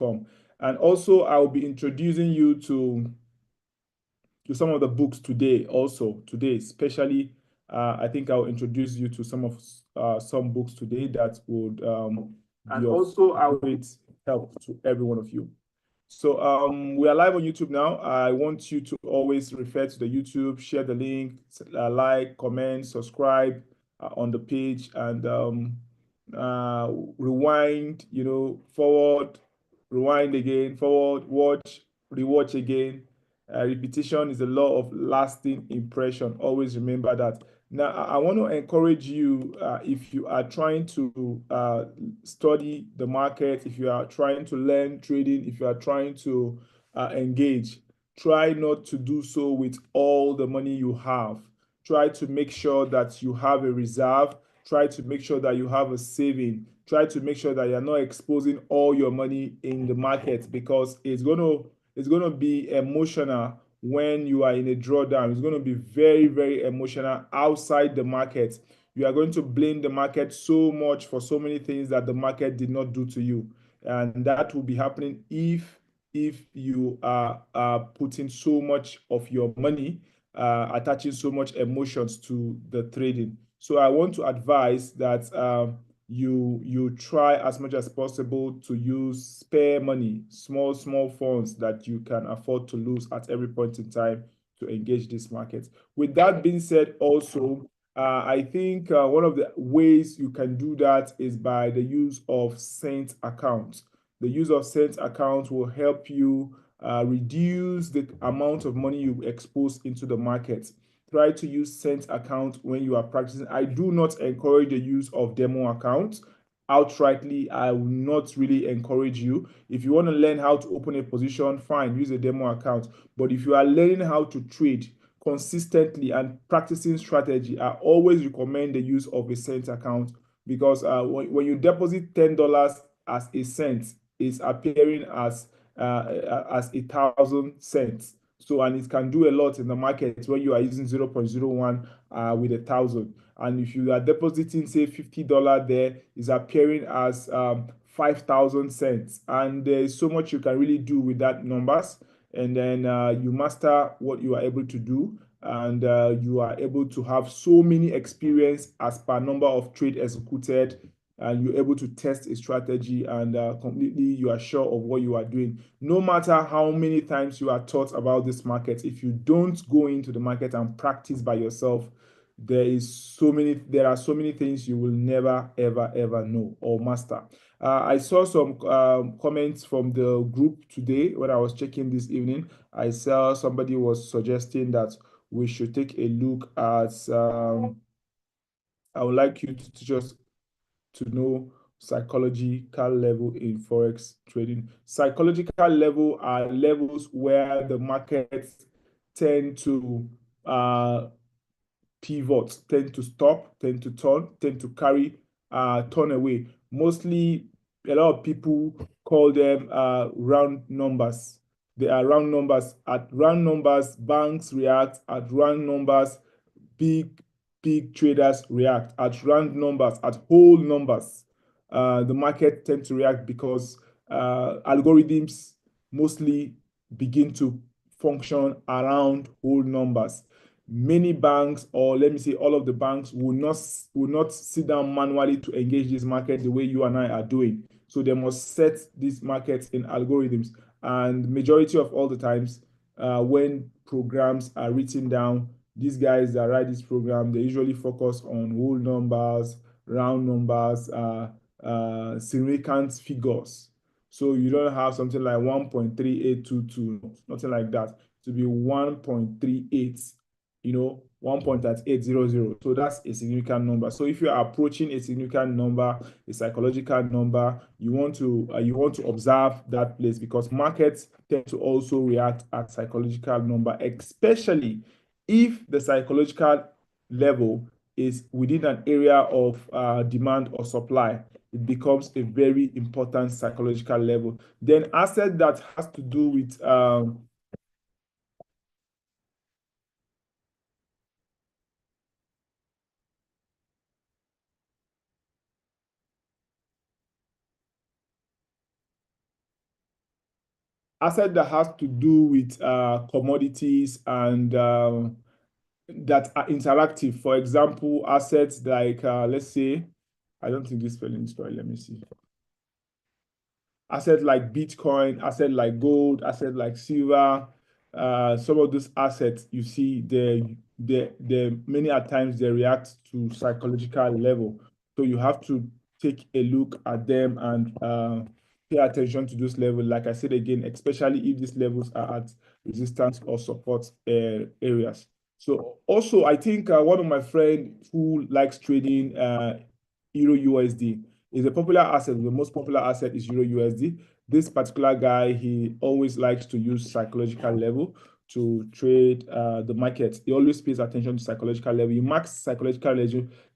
come. And also, I'll be introducing you to some of the books today. Also today, especially, I think I'll introduce you to some books today that would be of great help to every one of you. So we are live on YouTube now. I want you to always refer to the YouTube, share the link, like, comment, subscribe on the page, and rewind, forward, rewind again, forward, watch, rewatch again. Repetition is the law of lasting impression. Always remember that. Now, I want to encourage you, if you are trying to study the market, if you are trying to learn trading, if you are trying to engage, try not to do so with all the money you have. Try to make sure that you have a reserve. Try to make sure that you have a saving. Try to make sure that you're not exposing all your money in the market, because it's going to be emotional when you are in a drawdown. It's going to be very, very emotional outside the market. You are going to blame the market so much for so many things that the market did not do to you. And that will be happening if you are putting so much of your money, attaching so much emotions to the trading. So I want to advise that you try as much as possible to use spare money, small funds that you can afford to lose at every point in time to engage this market. With that being said, also, I think one of the ways you can do that is by the use of Saint accounts. The use of Saint accounts will help you reduce the amount of money you expose into the market. Try to use Cent account when you are practicing. I do not encourage the use of demo accounts. Outrightly, I will not really encourage you. If you want to learn how to open a position, fine, use a demo account. But if you are learning how to trade consistently and practicing strategy, I always recommend the use of a Cent account, because when you deposit $10 as a cent, it's appearing as 1,000 cents. So, and it can do a lot in the market when you are using 0.01 with 1,000. And if you are depositing, say, $50 there, is appearing as 5,000 cents. And there's so much you can really do with that numbers. And then you master what you are able to do. And you are able to have so many experience as per number of trade executed, and you're able to test a strategy, and completely you are sure of what you are doing. No matter how many times you are taught about this market, if you don't go into the market and practice by yourself, there are so many things you will never ever know or master. I saw some comments from the group today when I was checking this evening. I saw somebody was suggesting that we should take a look at I would like you to teach us to know psychological level in forex trading. Psychological level are levels where the markets tend to uh, pivot, tend to stop, tend to turn, tend to carry, turn away. Mostly, a lot of people call them round numbers. They are round numbers. At round numbers, banks react. At round numbers, big big traders react. At round numbers, at whole numbers, the market tend to react because algorithms mostly begin to function around whole numbers. Many banks, or let me say all of the banks, will not sit down manually to engage this market the way you and I are doing. So they must set these markets in algorithms. And majority of all the times, when programs are written down, these guys that write this program, they usually focus on whole numbers, round numbers, significant figures. So you don't have something like 1.3822, nothing like that. To be 1.38, 1.3800. So that's a significant number. So if you are approaching a significant number, a psychological number, you want to observe that place, because markets tend to also react at psychological number, especially if the psychological level is within an area of demand or supply. It becomes a very important psychological level. Then asset that has to do with asset that has to do with commodities and that are interactive. For example, assets like let's say, I don't think this spelling is right. Let me see. Assets like Bitcoin, assets like gold, assets like silver, some of those assets you see they many at times they react to psychological level. So you have to take a look at them and pay attention to those levels. Like I said again, especially if these levels are at resistance or support areas. So also, I think one of my friend who likes trading Euro USD is a popular asset. The most popular asset is Euro USD. This particular guy, he always likes to use psychological level to trade the market. He always pays attention to psychological level. He marks psychological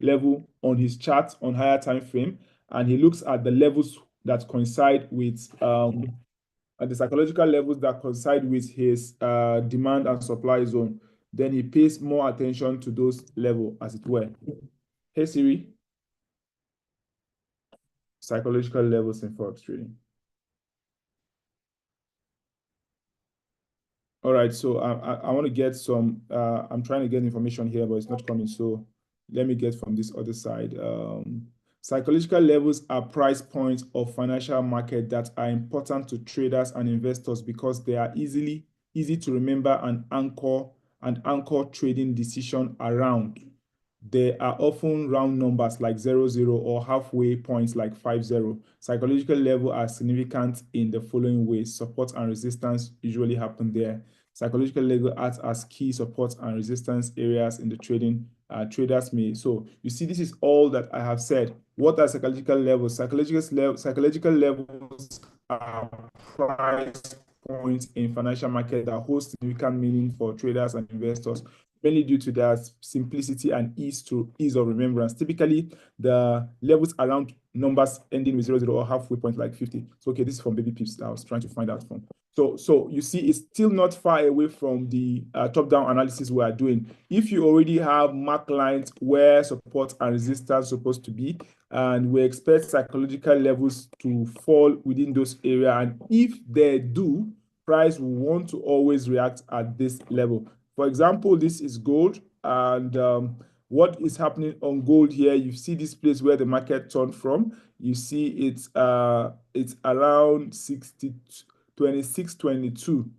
level on his chart on higher time frame, and he looks at the levels that coincide with at the psychological levels that coincide with his demand and supply zone. Then he pays more attention to those levels, as it were. Hey Siri, psychological levels in forex trading. All right, so I want to get some, I'm trying to get information here, but it's not coming. So let me get from this other side. Psychological levels are price points of financial market that are important to traders and investors because they are easy to remember and anchor trading decision around. They are often round numbers like 00 or halfway points like 50. Psychological level are significant in the following ways. Support and resistance usually happen there. Psychological level acts as key support and resistance areas in the trading traders may. So you see, this is all that I have said. What are psychological levels? Psychological levels are price points in financial market that hold significant meaning for traders and investors, mainly due to their simplicity and ease of remembrance. Typically, the levels around numbers ending with 00 or halfway point like 50. So, okay, this is from Baby Pips that I was trying to find out from. So you see, it's still not far away from the top-down analysis we are doing. If you already have mark lines where support and resistance are supposed to be, and we expect psychological levels to fall within those areas, and if they do, price will want to always react at this level. For example, this is gold, and what is happening on gold here? You see this place where the market turned from. You see it's around 60, 26.22.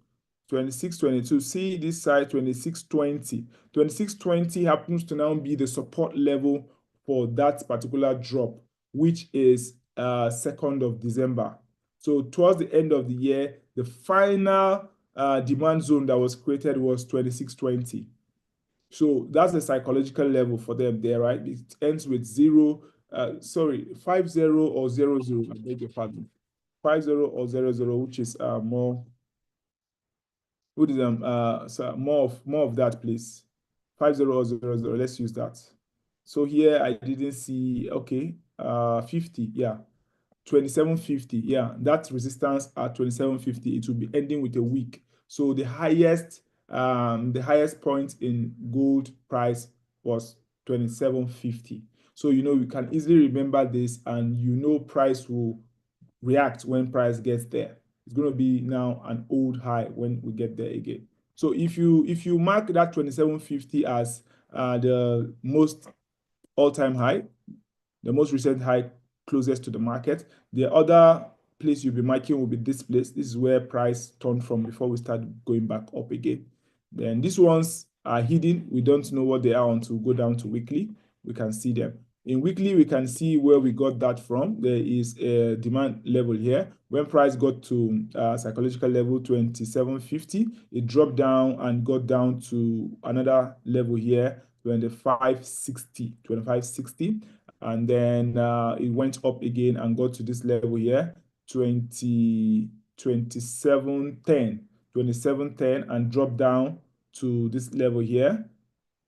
26.22. See this side 26.20. 26.20 happens to now be the support level for that particular drop, which is 2nd of December. So towards the end of the year, the final demand zone that was created was 26.20. So that's the psychological level for them there, right? It ends with 50 or 00. I beg your pardon. 50 or 00, which is more. Who did so more of that, please. 50 or 00. Let's use that. So here I didn't see. Okay, 50. Yeah, 2750. Yeah, that resistance at 2750. It will be ending with a week. So the highest point in gold price was 2750. So you can easily remember this, and price will react when price gets there. It's going to be now an old high when we get there again. So if you mark that 2750 as the most all-time high, the most recent high closest to the market, the other place you'll be marking will be this place. This is where price turned from before we start going back up again. Then these ones are hidden. We don't know what they are until we go down to weekly. We can see them. In weekly, we can see where we got that from. There is a demand level here. When price got to psychological level 2750, it dropped down and got down to another level here, 2560. And then it went up again and got to this level here, 2710, and dropped down to this level here,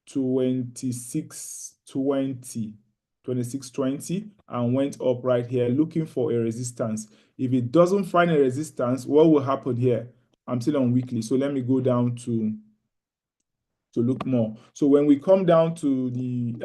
2620, and went up right here looking for a resistance. If it doesn't find a resistance, what will happen here? I'm still on weekly, so let me go down to look more. So when we come down to the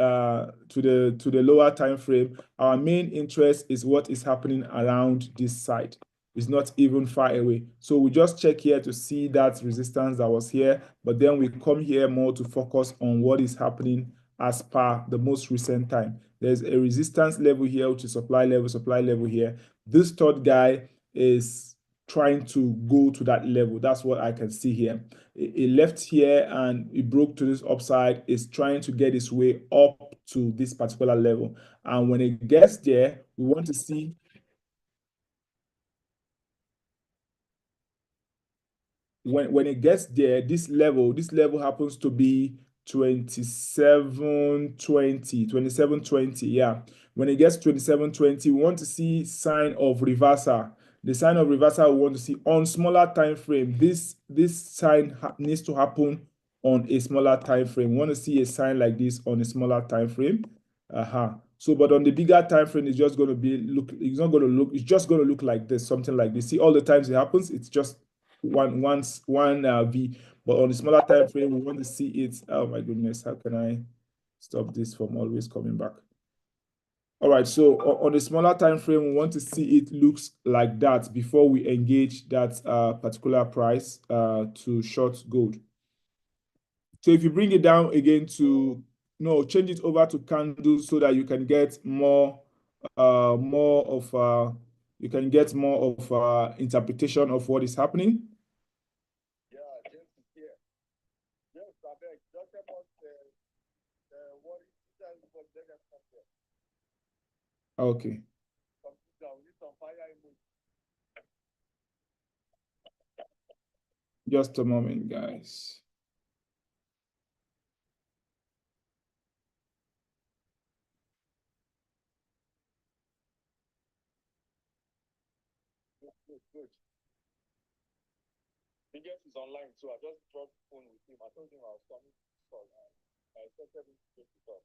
lower time frame, our main interest is what is happening around this side. is not even far away. So we just check here to see that resistance that was here, but then we come here more to focus on what is happening as per the most recent time. There's a resistance level here, which is supply level here. This third guy is trying to go to that level. That's what I can see here. It left here and it broke to this upside. It's trying to get its way up to this particular level. And when it gets there, we want to see when it gets there, this level happens to be 27.20. Yeah. When it gets 27.20, we want to see sign of reversal. The sign of reversal we want to see on smaller time frame. This sign needs to happen on a smaller time frame. We want to see a sign like this on a smaller time frame. So, but on the bigger time frame, it's just going to be look. It's not going to look. It's just going to look like this, something like this. See, all the times it happens, it's just one V. But on the smaller time frame, we want to see it. Oh my goodness, how can I stop this from always coming back? All right, so on the smaller time frame, we want to see it looks like that before we engage that particular price to short gold. So if you bring it down again to no, change it over to candles so that you can get more of you can get more of interpretation of what is happening. Okay. Just a moment, guys. Good. Biggest is online too. I just dropped phone with him. I told him I was coming to call. I expected him to take the call.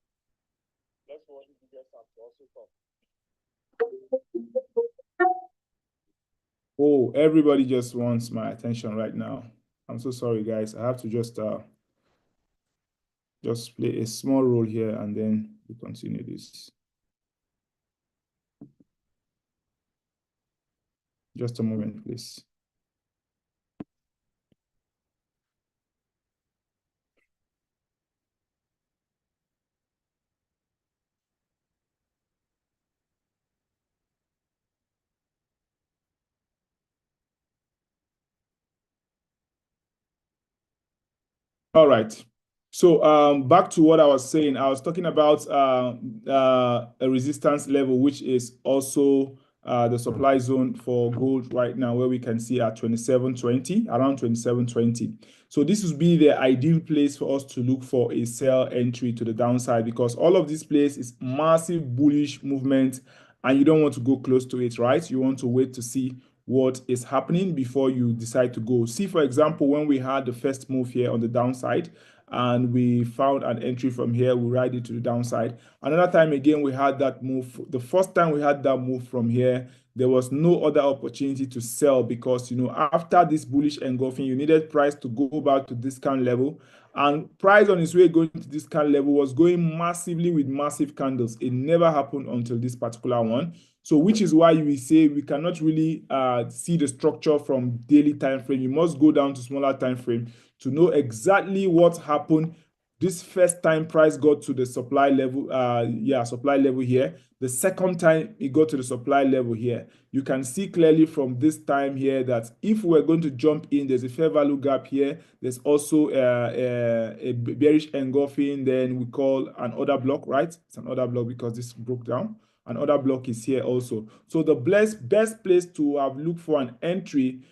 Let's watch the biggest have to also come. Oh, everybody just wants my attention right now. I'm so sorry, guys. I have to just play a small role here and then we continue this. Just a moment, please. All right. So back to what I was saying. I was talking about a resistance level, which is also the supply zone for gold right now, where we can see at 27.20, around 27.20. So this would be the ideal place for us to look for a sell entry to the downside, because all of this place is massive bullish movement and you don't want to go close to it, right? You want to wait to see what is happening before you decide to go. See, for example, when we had the first move here on the downside and we found an entry from here, we ride it to the downside. Another time again, we had that move. The first time we had that move from here, there was no other opportunity to sell because, after this bullish engulfing, you needed price to go back to discount level. And price on its way going to discount level was going massively with massive candles. It never happened until this particular one. So which is why we say we cannot really see the structure from daily time frame. You must go down to smaller time frame to know exactly what happened. This first time price got to the supply level, supply level here. The second time it got to the supply level here. You can see clearly from this time here that if we're going to jump in, there's a fair value gap here. There's also a bearish engulfing, then we call an order block, right? It's an order block because this broke down. Another block is here also. So the best place to have looked for an entry,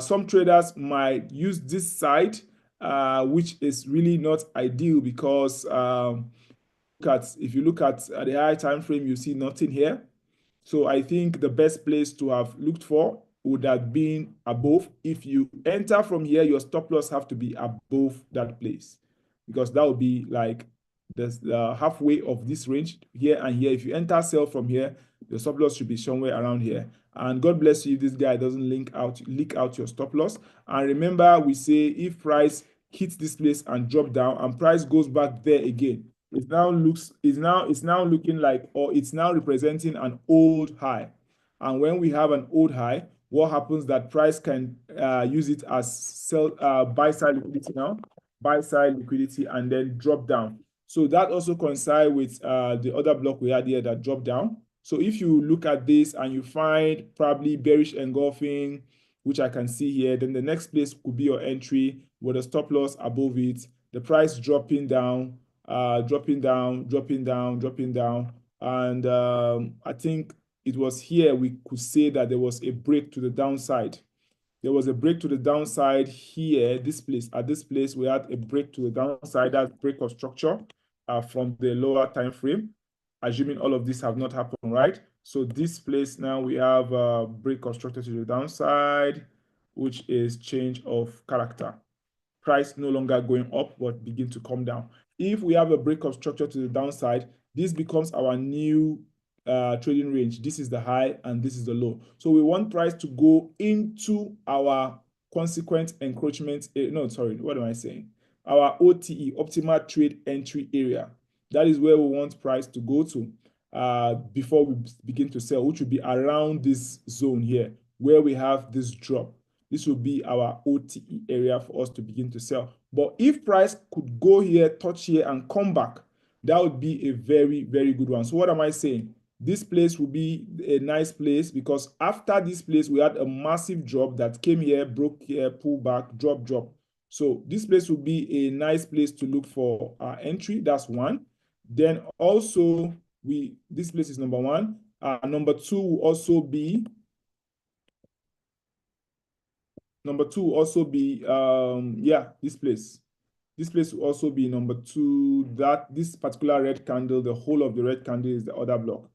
some traders might use this side, which is really not ideal because if you look at the high time frame, you see nothing here. So I think the best place to have looked for would have been above. If you enter from here, your stop loss have to be above that place because that would be like the halfway of this range here and here. If you enter sell from here, the stop loss should be somewhere around here. And God bless you if this guy doesn't leak out your stop loss. And remember, we say if price hits this place and drop down and price goes back there again, it's now looking like, or it's now representing an old high. And when we have an old high, what happens that price can use it as sell buy side liquidity now, buy side liquidity, and then drop down. So that also coincides with the other block we had here that dropped down. So if you look at this and you find probably bearish engulfing, which I can see here, then the next place could be your entry with a stop loss above it, the price dropping down, dropping down, dropping down, dropping down. And I think it was here we could say that there was a break to the downside. There was a break to the downside here, this place. At this place, we had a break to the downside, that break of structure from the lower time frame, assuming all of this have not happened, right? So this place now we have a break of structure to the downside, which is change of character. Price no longer going up, but begin to come down. If we have a break of structure to the downside, this becomes our new trading range. This is the high and this is the low. So we want price to go into our consequent encroachment. No, sorry, what am I saying? Our OTE, optimal trade entry area. That is where we want price to go to before we begin to sell, which will be around this zone here, where we have this drop. This will be our OTE area for us to begin to sell. But if price could go here, touch here, and come back, that would be a very, very good one. So what am I saying? This place will be a nice place because after this place, we had a massive drop that came here, broke here, pull back, drop, drop. So this place will be a nice place to look for our entry. That's one. Then also, this place is number one. Number two will also be this place. This place will also be number two. That this particular red candle, the whole of the red candle is the other block.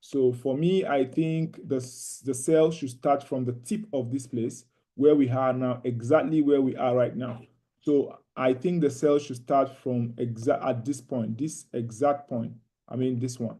So for me, I think the sell should start from the tip of this place where we are now, exactly where we are right now. So I think the sell should start from at this point, this exact point. I mean, this one.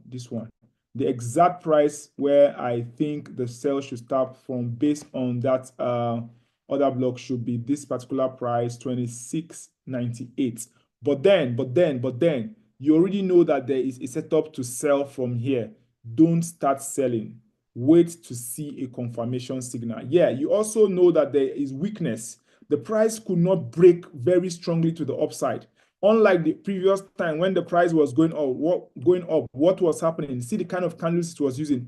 The exact price where I think the sell should start from based on that other block should be this particular price, 26.98. But then, you already know that there is a setup to sell from here. Don't start selling. Wait to see a confirmation signal. Yeah, you also know that there is weakness. The price could not break very strongly to the upside. Unlike the previous time when the price was going up, what was happening? See the kind of candles it was using.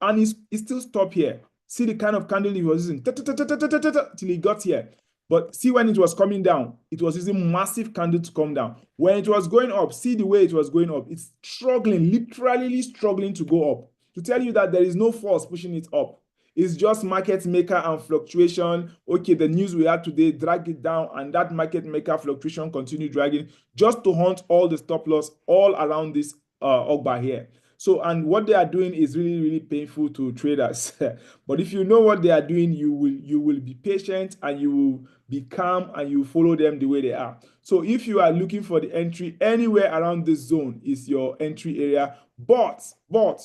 And it still stopped here. See the kind of candle he was using till he got here. But see when it was coming down, it was using massive candle to come down. When it was going up, see the way it was going up. It's struggling, literally struggling to go up. To tell you that there is no force pushing it up. It's just market maker and fluctuation. Okay, the news we had today, drag it down, and that market maker fluctuation continue dragging just to hunt all the stop loss all around this Ogba here. So, and what they are doing is really, really painful to traders. But if you know what they are doing, you will be patient and you will be calm and you follow them the way they are. So if you are looking for the entry anywhere around this zone is your entry area. But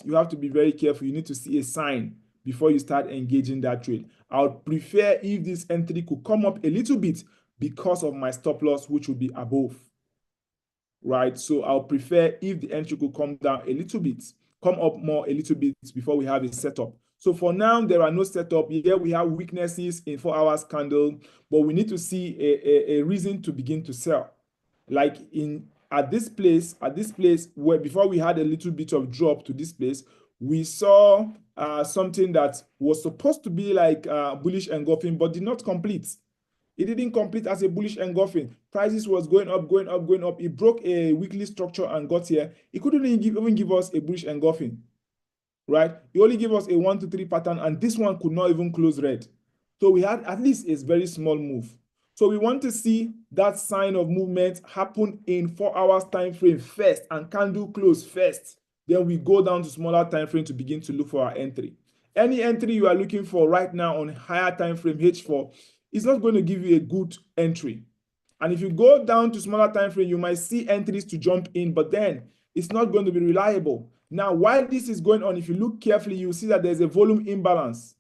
you have to be very careful. You need to see a sign before you start engaging that trade. I would prefer if this entry could come up a little bit because of my stop loss, which will be above. Right, so I'll prefer if the entry could come down a little bit, come up more a little bit before we have a setup. So for now, there are no setup. Here we have weaknesses in 4 hours candle, but we need to see a reason to begin to sell. Like at this place where before we had a little bit of drop to this place, we saw something that was supposed to be like bullish engulfing, but did not complete. It didn't complete as a bullish engulfing. Prices was going up, going up, going up. It broke a weekly structure and got here. It couldn't even give us a bullish engulfing, right? It only gave us a 1 to 3 pattern, and this one could not even close red. So we had at least a very small move. So we want to see that sign of movement happen in 4 hours time frame first and candle close first. Then we go down to smaller time frame to begin to look for our entry. Any entry you are looking for right now on higher time frame H4 is not going to give you a good entry. And if you go down to smaller time frame, you might see entries to jump in, but then it's not going to be reliable. Now, while this is going on, if you look carefully, you see that there's a volume imbalance.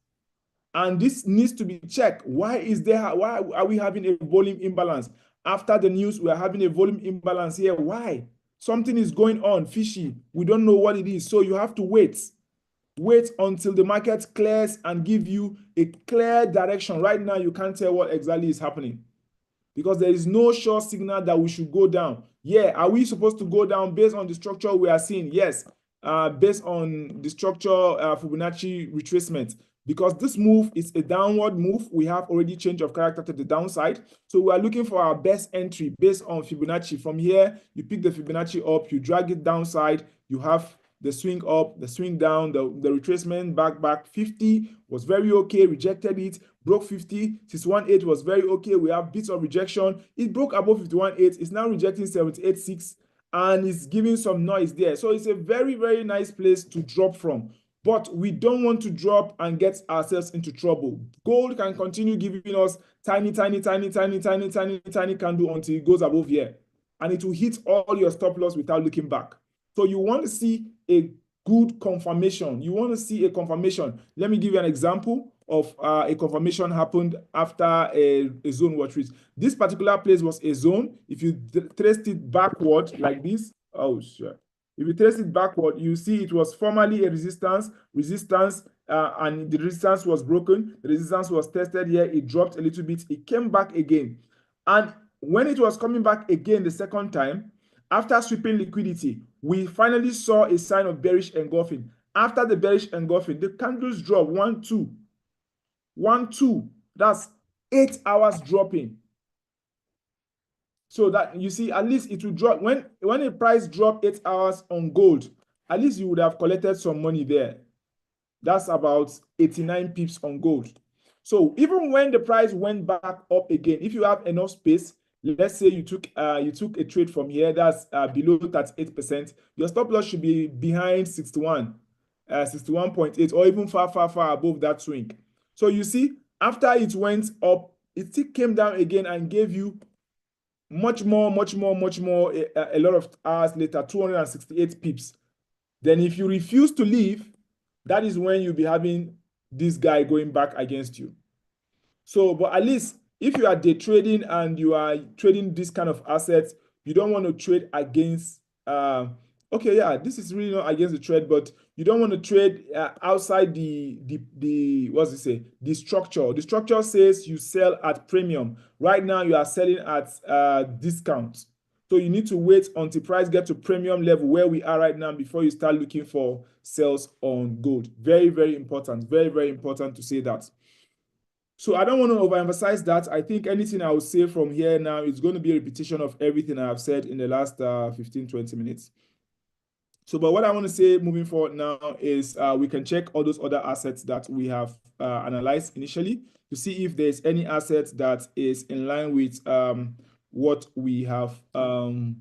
And this needs to be checked. Why are we having a volume imbalance? After the news, we are having a volume imbalance here. Why? Something is going on, fishy. We don't know what it is. So you have to wait. Wait until the market clears and give you a clear direction. Right now, you can't tell what exactly is happening because there is no sure signal that we should go down. Yeah, are we supposed to go down based on the structure we are seeing? Yes, based on the structure Fibonacci retracement. Because this move is a downward move, we have already change of character to the downside. So we are looking for our best entry based on Fibonacci. From here, you pick the Fibonacci up, you drag it downside, you have the swing up, the swing down, the retracement back 50 was very okay, rejected it, broke 50, 61.8 was very okay. We have bits of rejection. It broke above 51.8. It's now rejecting 78.6 and it's giving some noise there. So it's a very, very nice place to drop from. But we don't want to drop and get ourselves into trouble. Gold can continue giving us tiny candle until it goes above here. And it will hit all your stop loss without looking back. So you want to see a good confirmation. You want to see a confirmation. Let me give you an example of a confirmation happened after a zone watch reach. This particular place was a zone. If you traced it backward like this, oh sure. If you trace it backward, you see it was formerly a resistance, and the resistance was broken. The resistance was tested here. It dropped a little bit. It came back again. And when it was coming back again the second time, after sweeping liquidity, we finally saw a sign of bearish engulfing. After the bearish engulfing, the candles drop 1, 2, 1, 2. That's 8 hours dropping. So that you see, at least it will drop when a price drop 8 hours on gold, at least you would have collected some money there. That's about 89 pips on gold. So even when the price went back up again, if you have enough space, let's say you took a trade from here that's below 38%, your stop loss should be behind 61.8, or even far above that swing. So you see, after it went up, it still came down again and gave you much more, a lot of hours later, 268 pips. Then if you refuse to leave, that is when you'll be having this guy going back against you. So, but at least if you are day trading and you are trading this kind of assets, you don't want to trade against, okay, yeah, this is really not against the trade, but you don't want to trade outside what's it say? The structure. The structure says you sell at premium. Right now, you are selling at discount. So you need to wait until price get to premium level where we are right now before you start looking for sales on gold. Very, very important. Very, very important to say that. So I don't want to overemphasize that. I think anything I will say from here now is going to be a repetition of everything I have said in the last 15, 20 minutes. So, but what I want to say moving forward now is we can check all those other assets that we have analyzed initially to see if there's any asset that is in line with what we have done.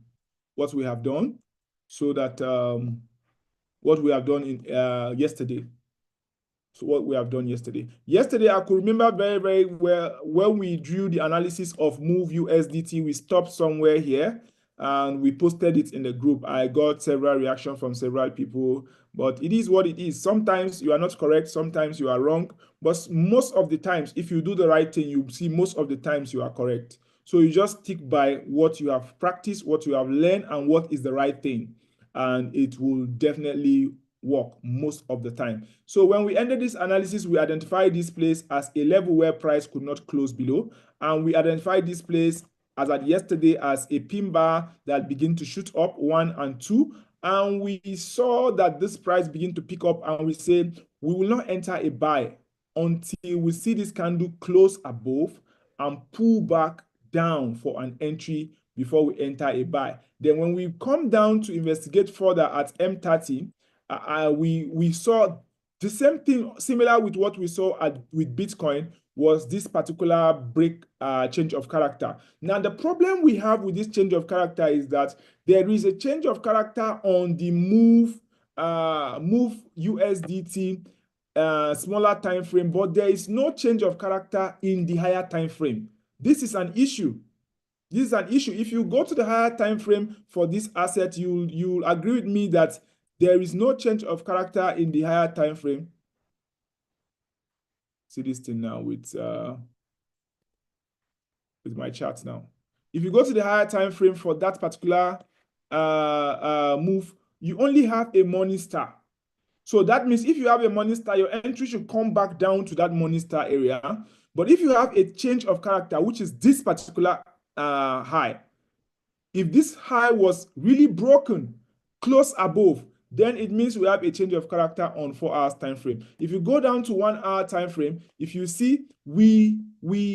So that what we have done in yesterday. So what we have done yesterday. Yesterday, I could remember very, very well when we drew the analysis of Move USDT, we stopped somewhere here and we posted it in the group. I got several reactions from several people, but it is what it is. Sometimes you are not correct, sometimes you are wrong, but most of the times, if you do the right thing, you see most of the times you are correct. So you just stick by what you have practiced, what you have learned, and what is the right thing. And it will definitely work most of the time. So when we ended this analysis, we identified this place as a level where price could not close below. And we identified this place as at yesterday as a pin bar that began to shoot up 1 and 2. And we saw that this price begin to pick up and we said, we will not enter a buy until we see this candle close above and pull back down for an entry before we enter a buy. Then when we come down to investigate further at M30, we saw the same thing, similar with what we saw with Bitcoin, was this particular break change of character. Now, the problem we have with this change of character is that there is a change of character on the move USDT smaller time frame, but there is no change of character in the higher time frame. This is an issue. This is an issue. If you go to the higher time frame for this asset, you'll agree with me that there is no change of character in the higher time frame. See this thing now with my chart now. If you go to the higher time frame for that particular move, you only have a morning star. So that means if you have a morning star, your entry should come back down to that morning star area. But if you have a change of character, which is this particular high, if this high was really broken close above, then it means we have a change of character on 4 hours time frame. If you go down to 1 hour time frame, if you see we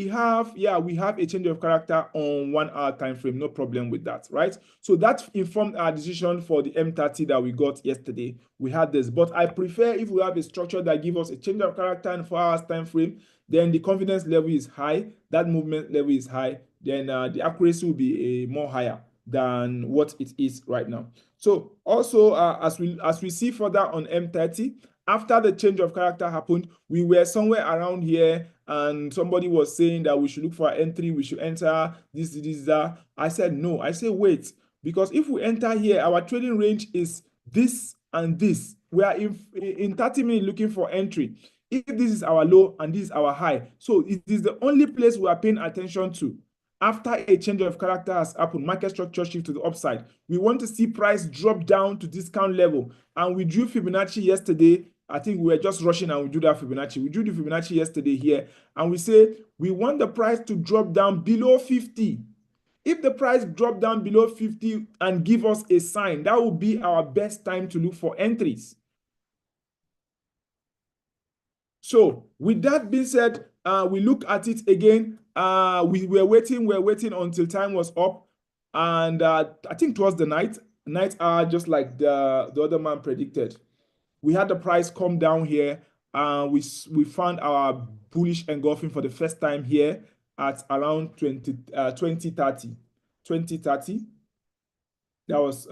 have a change of character on 1 hour time frame, no problem with that, right? So that informed our decision for the M30 that we got yesterday. We had this, but I prefer if we have a structure that gives us a change of character in 4 hours time frame, then the confidence level is high, that movement level is high, then the accuracy will be more higher than what it is right now. So also, as we see further on M30, after the change of character happened, we were somewhere around here, and somebody was saying that we should look for an entry, we should enter this, that. I said no. I said wait, because if we enter here, our trading range is this and this. We are in 30 minutes looking for entry. If this is our low and this is our high, so it is the only place we are paying attention to. After a change of character has happened, market structure shift to the upside. We want to see price drop down to discount level. And we drew Fibonacci yesterday. I think we were just rushing and we drew that Fibonacci. We drew the Fibonacci yesterday here. And we say we want the price to drop down below 50. If the price drop down below 50 and give us a sign, that will be our best time to look for entries. So with that being said, we look at it again. We were waiting until time was up, and I think it was the night hour, just like the other man predicted. We had the price come down here, and we found our bullish engulfing for the first time here at around 2030. That was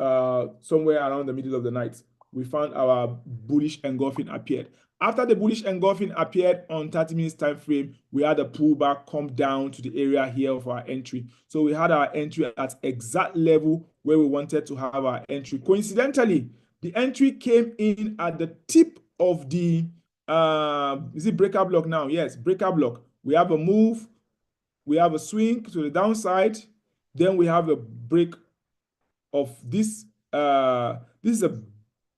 somewhere around the middle of the night. We found our bullish engulfing appeared. After the bullish engulfing appeared on 30 minutes time frame, we had a pullback come down to the area here of our entry. So we had our entry at exact level where we wanted to have our entry. Coincidentally, the entry came in at the tip of the is it breaker block now? Yes, breaker block. We have a move, we have a swing to the downside, then we have a break of this. This is a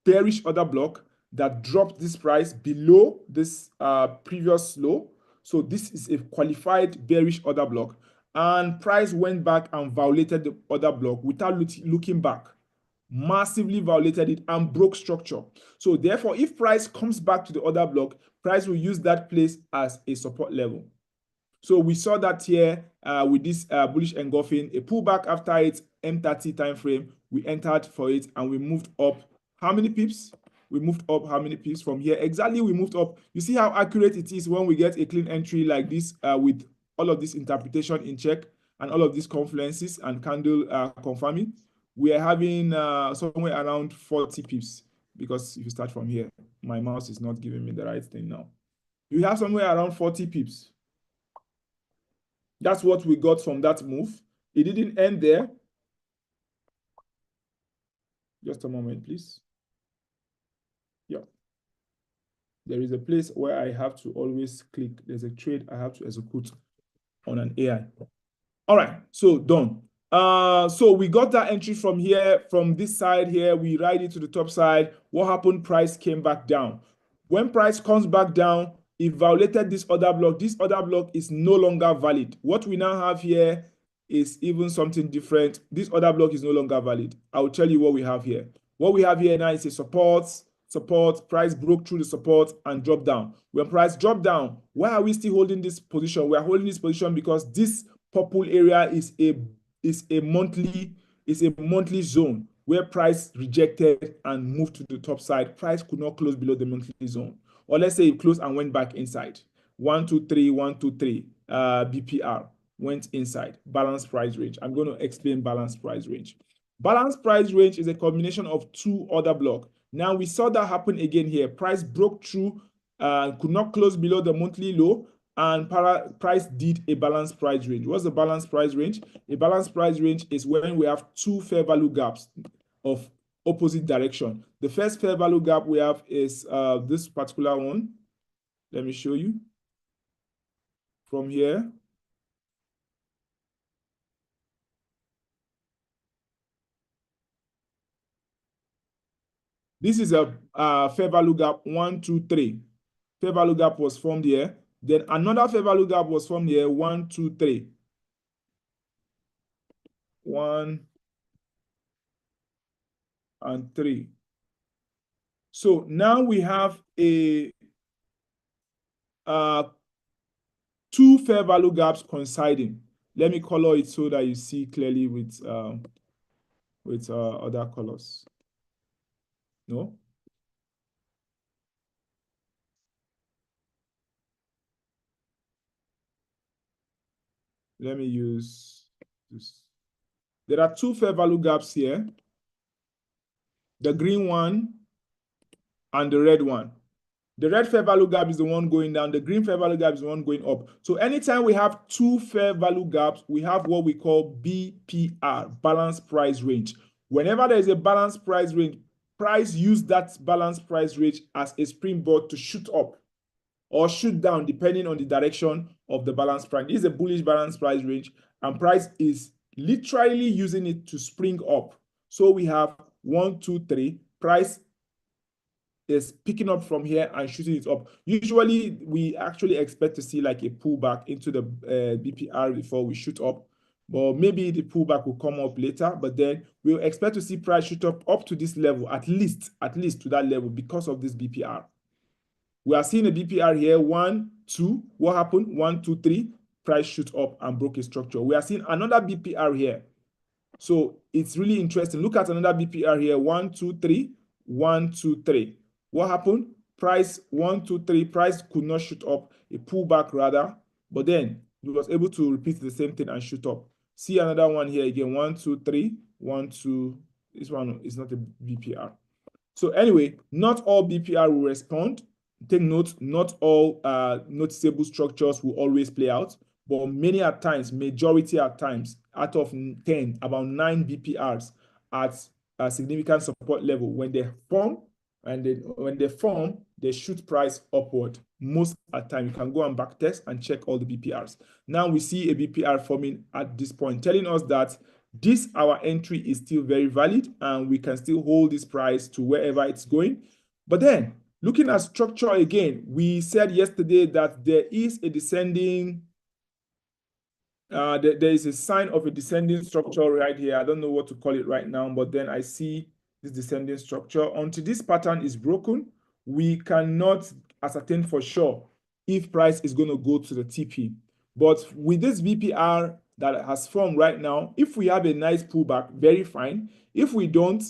bearish order block that dropped this price below this previous low. So this is a qualified bearish order block, and price went back and violated the order block without looking back, massively violated it and broke structure. So therefore, if price comes back to the order block, price will use that place as a support level. So we saw that here with this bullish engulfing, a pullback after its M30 time frame. We entered for it and we moved up. How many pips? We moved up how many pips from here? Exactly, we moved up. You see how accurate it is when we get a clean entry like this with all of this interpretation in check and all of these confluences and candle confirming. We are having somewhere around 40 pips, because if you start from here, my mouse is not giving me the right thing now. You have somewhere around 40 pips. That's what we got from that move. It didn't end there. Just a moment, please. Yeah. There is a place where I have to always click. There's a trade I have to execute on an AI. All right, so done. So we got that entry from here, from this side here. We ride it to the top side. What happened? Price came back down. When price comes back down, it violated this order block. This order block is no longer valid. What we now have here is even something different. This order block is no longer valid. I will tell you what we have here. What we have here now is a support. Price broke through the support and dropped down. When price dropped down, why are we still holding this position? We are holding this position because this purple area is a monthly zone where price rejected and moved to the top side. Price could not close below the monthly zone, or let's say it closed and went back inside. 123 123 BPR went inside balanced price range. I'm going to explain balanced price range. Balanced price range is a combination of two order blocks. Now we saw that happen again here. Price broke through, could not close below the monthly low, and price did a balanced price range. What's the balanced price range? A balanced price range is when we have two fair value gaps of opposite direction. The first fair value gap we have is this particular one. Let me show you from here. This is a fair value gap, 1, 2, 3. Fair value gap was formed here. Then another fair value gap was formed here, 1, 2, 3. 1 and 3. So now we have a two fair value gaps coinciding. Let me color it so that you see clearly with other colors. No? Let me use this. There are two fair value gaps here. The green one and the red one. The red fair value gap is the one going down. The green fair value gap is the one going up. So anytime we have two fair value gaps, we have what we call BPR, balanced price range. Whenever there is a balanced price range, price use that balanced price range as a springboard to shoot up or shoot down depending on the direction of the balanced price. This is a bullish balanced price range, and price is literally using it to spring up. So we have 1, 2, 3. Price is picking up from here and shooting it up. Usually, we actually expect to see like a pullback into the BPR before we shoot up. But maybe the pullback will come up later. But then we'll expect to see price shoot up to this level, at least to that level because of this BPR. We are seeing a BPR here, 1, 2. What happened? 1, 2, 3. Price shoot up and broke a structure. We are seeing another BPR here. So it's really interesting. Look at another BPR here, 1, 2, 3. 1, 2, 3. What happened? Price 1, 2, 3. Price could not shoot up, a pullback rather, but then it was able to repeat the same thing and shoot up. See another one here again, 1, 2, 3. 1, 2. This one is not a BPR. So anyway, not all BPR will respond. Take note, not all noticeable structures will always play out, but many at times, majority at times, out of 10, about 9 BPRs at a significant support level. When they form, they shoot price upward. Most at the time, you can go and back test and check all the BPRs. Now we see a BPR forming at this point, telling us that this, our entry, is still very valid, and we can still hold this price to wherever it's going. But then, looking at structure again, we said yesterday that there is a descending, there is a sign of a descending structure right here. I don't know what to call it right now, but then I see this descending structure. Until this pattern is broken, we cannot ascertain for sure if price is going to go to the TP. But with this BPR that has formed right now, if we have a nice pullback, very fine. If we don't,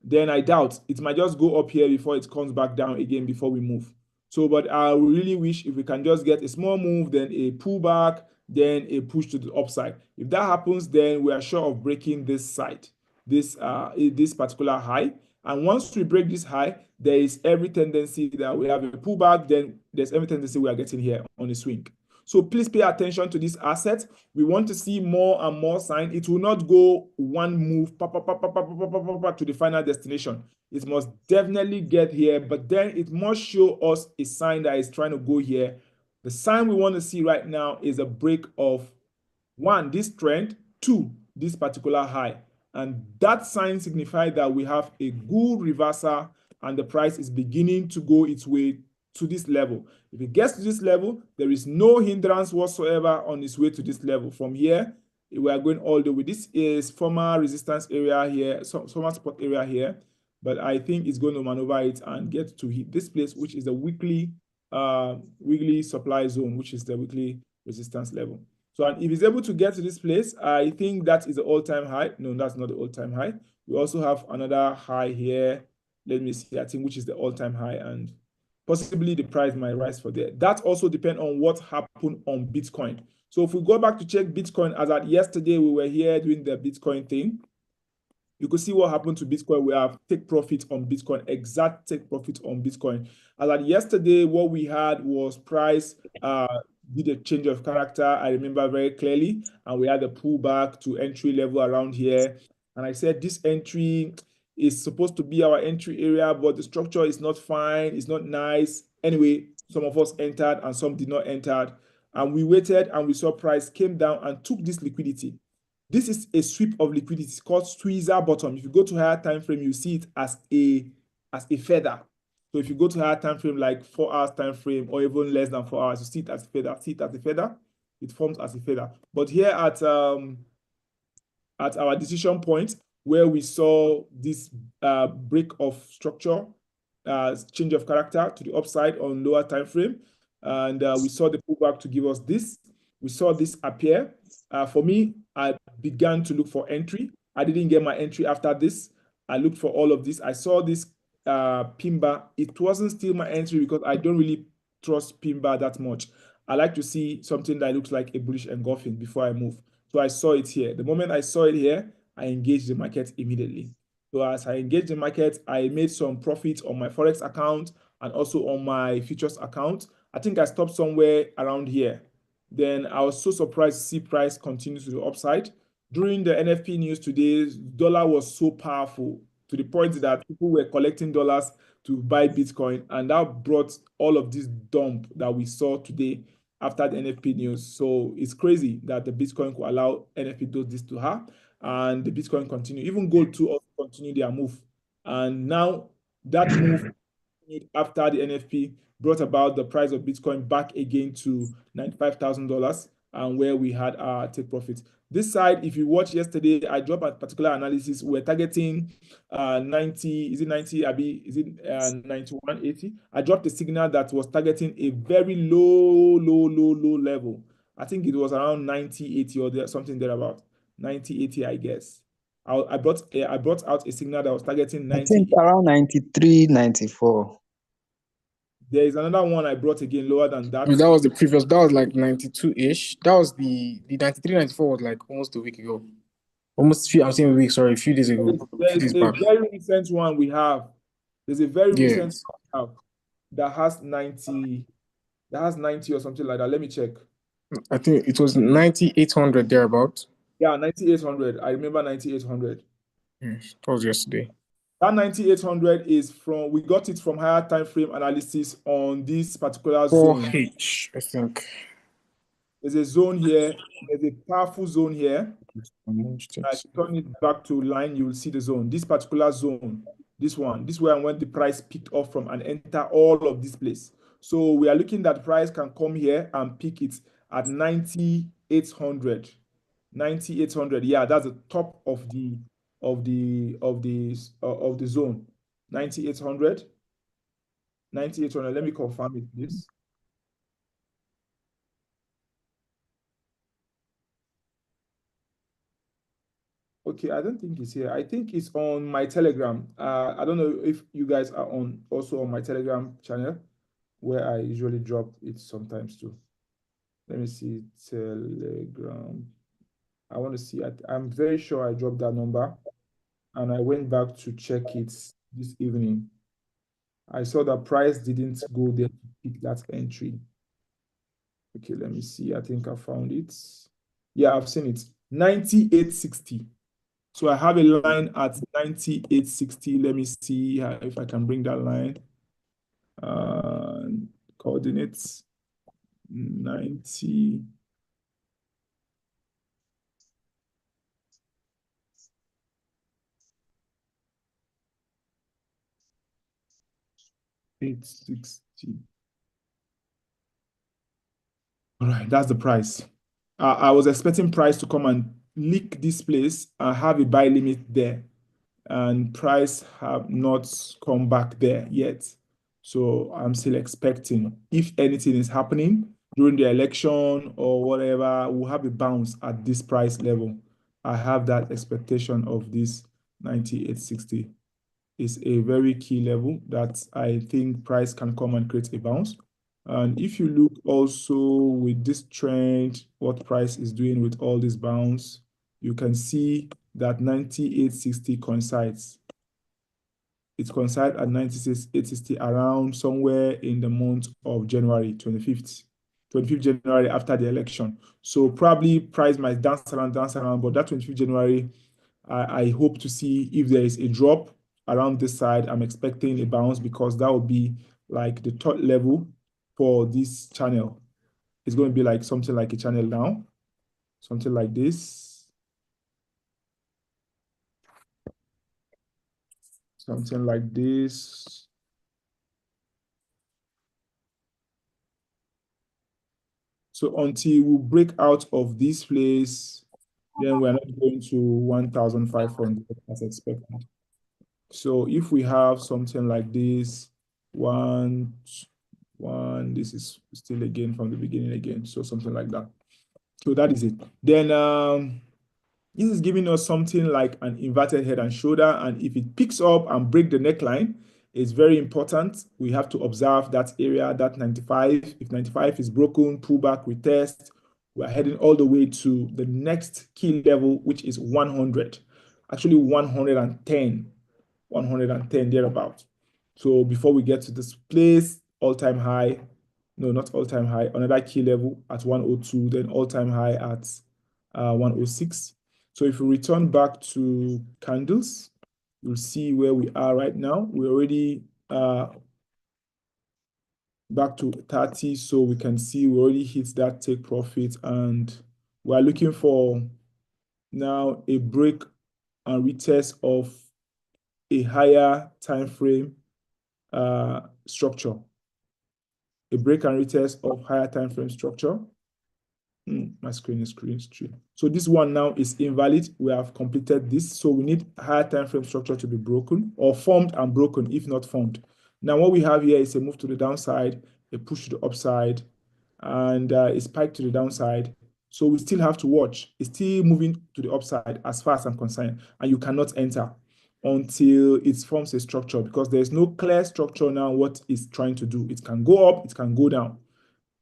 then I doubt it might just go up here before it comes back down again before we move. So, but I really wish if we can just get a small move, then a pullback, then a push to the upside. If that happens, then we are sure of breaking this side, this particular high. And once we break this high, there is every tendency that we have a pullback, then there's every tendency we are getting here on a swing. So please pay attention to this asset. We want to see more and more sign. It will not go one move to the final destination. It must definitely get here, but then it must show us a sign that is trying to go here. The sign we want to see right now is a break of 1, this trend, 2, this particular high. And that sign signifies that we have a good reversal and the price is beginning to go its way to this level. If it gets to this level, there is no hindrance whatsoever on its way to this level. From here, we are going all the way. This is former resistance area here, former support area here, but I think it's going to maneuver it and get to hit this place, which is the weekly supply zone, which is the weekly resistance level. So and if it's able to get to this place, I think that is the all-time high. No, that's not the all-time high. We also have another high here. Let me see, I think, which is the all-time high, and possibly the price might rise for there. That also depends on what happened on Bitcoin. So if we go back to check Bitcoin, as at yesterday, we were here doing the Bitcoin thing. You could see what happened to Bitcoin. We have take profit on Bitcoin, exact take profit on Bitcoin. As at yesterday, what we had was price did a change of character. I remember very clearly, and we had a pullback to entry level around here. And I said this entry is supposed to be our entry area, but the structure is not fine. It's not nice. Anyway, some of us entered and some did not enter. And we waited and we saw price came down and took this liquidity. This is a sweep of liquidity. It's called squeezer bottom. If you go to higher time frame, you see it as a as a feather. So if you go to higher time frame, like 4 hours time frame, or even less than 4 hours, you see it as a feather. See it as a feather. It forms as a feather. But here at our decision point where we saw this break of structure, change of character to the upside on lower time frame, and we saw the pullback to give us this. We saw this appear. For me, I began to look for entry. I didn't get my entry after this. I looked for all of this. I saw this Pimba. It wasn't still my entry because I don't really trust Pimba that much. I like to see something that looks like a bullish engulfing before I move. So I saw it here. The moment I saw it here, I engaged the market immediately. So as I engaged the market, I made some profit on my Forex account and also on my futures account. I think I stopped somewhere around here. Then I was so surprised to see price continue to the upside. During the NFP news today, dollar was so powerful to the point that people were collecting dollars to buy Bitcoin, and that brought all of this dump that we saw today after the NFP news. So it's crazy that the Bitcoin could allow NFP do this to her, and the Bitcoin continue. Even gold too also continue their move. And now that move after the NFP brought about the price of Bitcoin back again to $95,000 and where we had our take profit. This side, if you watch yesterday, I dropped a particular analysis. We're targeting 90, is it 90, Abi? Is it 91.80? I dropped a signal that was targeting a very low level. I think it was around 90.80 or there, something thereabout. 90.80, I guess. I brought out a signal that was targeting I think 90. around 93, 94. There is another one I brought again lower than that. That was the previous. That was like 92-ish. That was the 93, 94 was like almost a week ago. Almost few. I'm saying a week. Sorry, a few days ago. A few There's days a back. very recent one we have. There's a very Yeah, recent one we have that has 90, that has 90 or something like that. Let me check. I think it was 9800 thereabout. Yeah, 9800. I remember 9800. Yes, that was yesterday. That 9800 is from, we got it from higher time frame analysis on this particular zone. 4H, I think. There's a zone here. There's a powerful zone here. If you turn it back to line, you will see the zone. This particular zone, this one, this where when the price picked up from and enter all of this place. So we are looking that price can come here and pick it at 9800. 9800. Yeah, that's the top of the zone. 9800. 9800. Let me confirm it, please. Okay, I don't think it's here. I think it's on my Telegram. I don't know if you guys are on also on my Telegram channel where I usually drop it sometimes too. Let me see Telegram. I want to see. I'm very sure I dropped that number, and I went back to check it this evening. I saw the price didn't go there to pick that entry. Okay, let me see. I think I found it. Yeah, I've seen it. 98.60. So I have a line at 98.60. Let me see if I can bring that line. Coordinates 98.60. All right, that's the price. I was expecting price to come and lick this place and have a buy limit there, and price have not come back there yet. So I'm still expecting if anything is happening during the election or whatever, we'll have a bounce at this price level. I have that expectation of this 98.60 is a very key level that I think price can come and create a bounce. And if you look also with this trend, what price is doing with all this bounce, you can see that 98.60 coincides. It coincides at 96.860 around somewhere in the month of January 25th. 25th January after the election. So probably price might dance around, but that 25th January, I hope to see if there is a drop around this side. I'm expecting a bounce because that would be like the third level for this channel. It's going to be like something like a channel now, something like this. something like this. So until we break out of this place, then we're not going to 1,500 as expected. So if we have something like this, one, this is still again from the beginning again. So something like that. So that is it. Then this is giving us something like an inverted head and shoulder. And if it picks up and break the neckline, it's very important. We have to observe that area, that 95. If 95 is broken, pull back, retest. We're heading all the way to the next key level, which is 100. Actually, 110 thereabout. So before we get to this place, all-time high, no, not all-time high, another key level at 102, then all-time high at 106. So if we return back to candles, you'll see where we are right now. We're already back to 30, so we can see we already hit that take profit, and we're looking for now a break and retest of a higher time frame structure. A break and retest of higher time frame structure. My screen is screen. So this one now is invalid. We have completed this. So we need higher time frame structure to be broken or formed and broken if not formed. Now what we have here is a move to the downside, a push to the upside, and a spike to the downside. So we still have to watch. It's still moving to the upside as far as I'm concerned, and you cannot enter until it forms a structure, because there's no clear structure now what it's trying to do. It can go up, it can go down.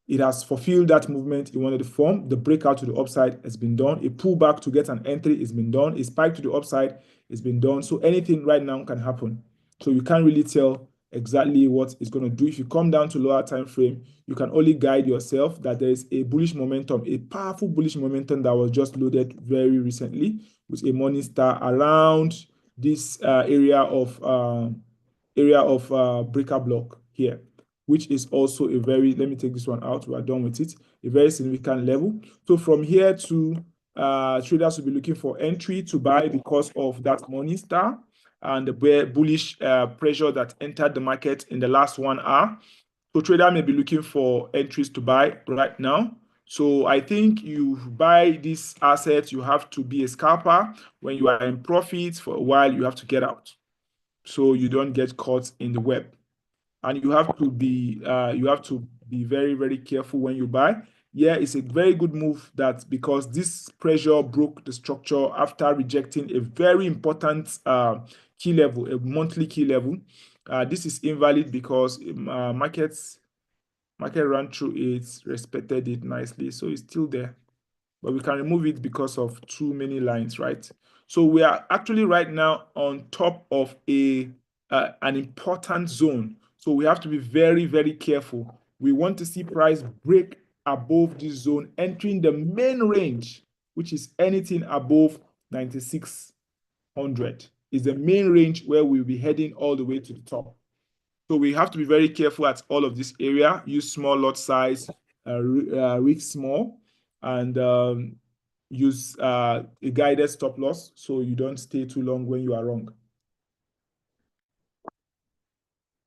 It has fulfilled that movement it wanted to form. The breakout to the upside has been done. A pullback to get an entry has been done. A spike to the upside has been done. So anything right now can happen. So you can't really tell exactly what it's going to do. If you come down to lower time frame, you can only guide yourself that there is a bullish momentum, a powerful bullish momentum that was just loaded very recently with a morning star around this area of breaker block here, which is also a very, let me take this one out, we are done with it, a very significant level. So from here to traders will be looking for entry to buy because of that morning star and the bullish pressure that entered the market in the last 1 hour. So trader may be looking for entries to buy right now. So I think you buy these assets, you have to be a scalper. When you are in profit for a while, you have to get out so you don't get caught in the web. And you have to be very, very careful when you buy. Yeah, it's a very good move that because this pressure broke the structure after rejecting a very important key level, a monthly key level. This is invalid because market ran through it, respected it nicely, so it's still there. But we can remove it because of too many lines, right? So we are actually right now on top of an important zone. So we have to be very, very careful. We want to see price break above this zone, entering the main range, which is anything above 9,600 is the main range where we'll be heading all the way to the top. So we have to be very careful at all of this area, use small lot size, risk small, and use a guided stop loss so you don't stay too long when you are wrong.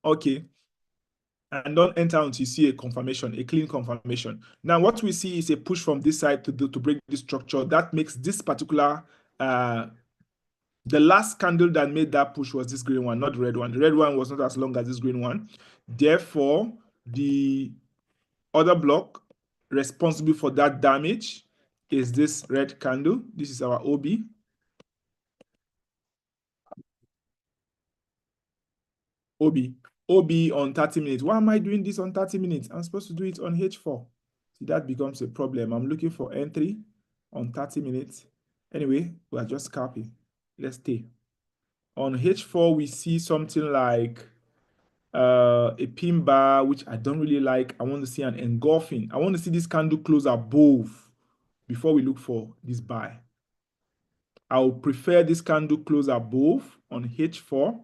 Okay. And don't enter until you see a confirmation, a clean confirmation. Now, what we see is a push from this side to break this structure. That makes this particular, the last candle that made that push was this green one, not the red one. The red one was not as long as this green one. Therefore, the other block responsible for that damage is this red candle. This is our OB. OB on 30 minutes. Why am I doing this on 30 minutes? I'm supposed to do it on H4. See, that becomes a problem. I'm looking for entry on 30 minutes. Anyway, we are just scalping. Let's stay. On H4, we see something like a pin bar, which I don't really like. I want to see an engulfing. I want to see this candle close above before we look for this buy. I would prefer this candle close above on H4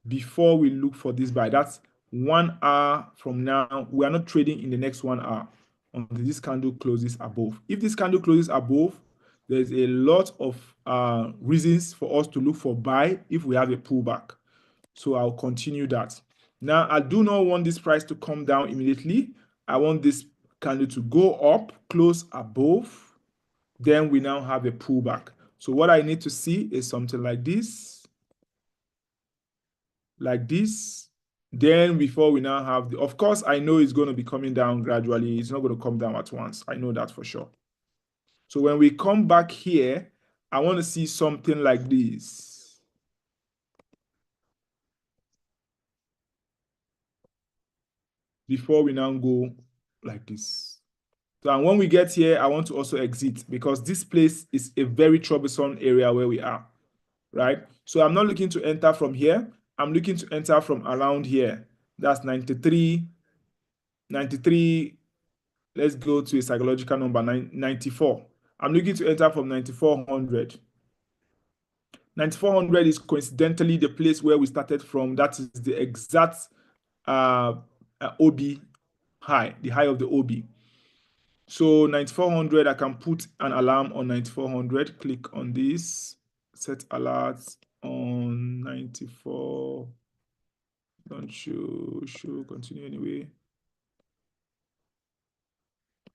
before we look for this buy. That's 1 hour from now. We are not trading in the next 1 hour until this candle closes above. If this candle closes above, there's a lot of reasons for us to look for buy if we have a pullback. So I'll continue that. Now, I do not want this price to come down immediately. I want this candle to go up, close above. Then we now have a pullback. So what I need to see is something like this. Like this. Then before we now have the, of course, I know it's going to be coming down gradually. It's not going to come down at once. I know that for sure. So when we come back here, I want to see something like this. Before we now go like this. So and when we get here, I want to also exit because this place is a very troublesome area where we are, right? So I'm not looking to enter from here. I'm looking to enter from around here. That's 93, 93. Let's go to a psychological number, 94. I'm looking to enter from 9400. 9400 is coincidentally the place where we started from. That is the exact OB high, the high of the OB. So 9400, I can put an alarm on 9400. Click on this, set alerts on 94. Don't show, continue anyway.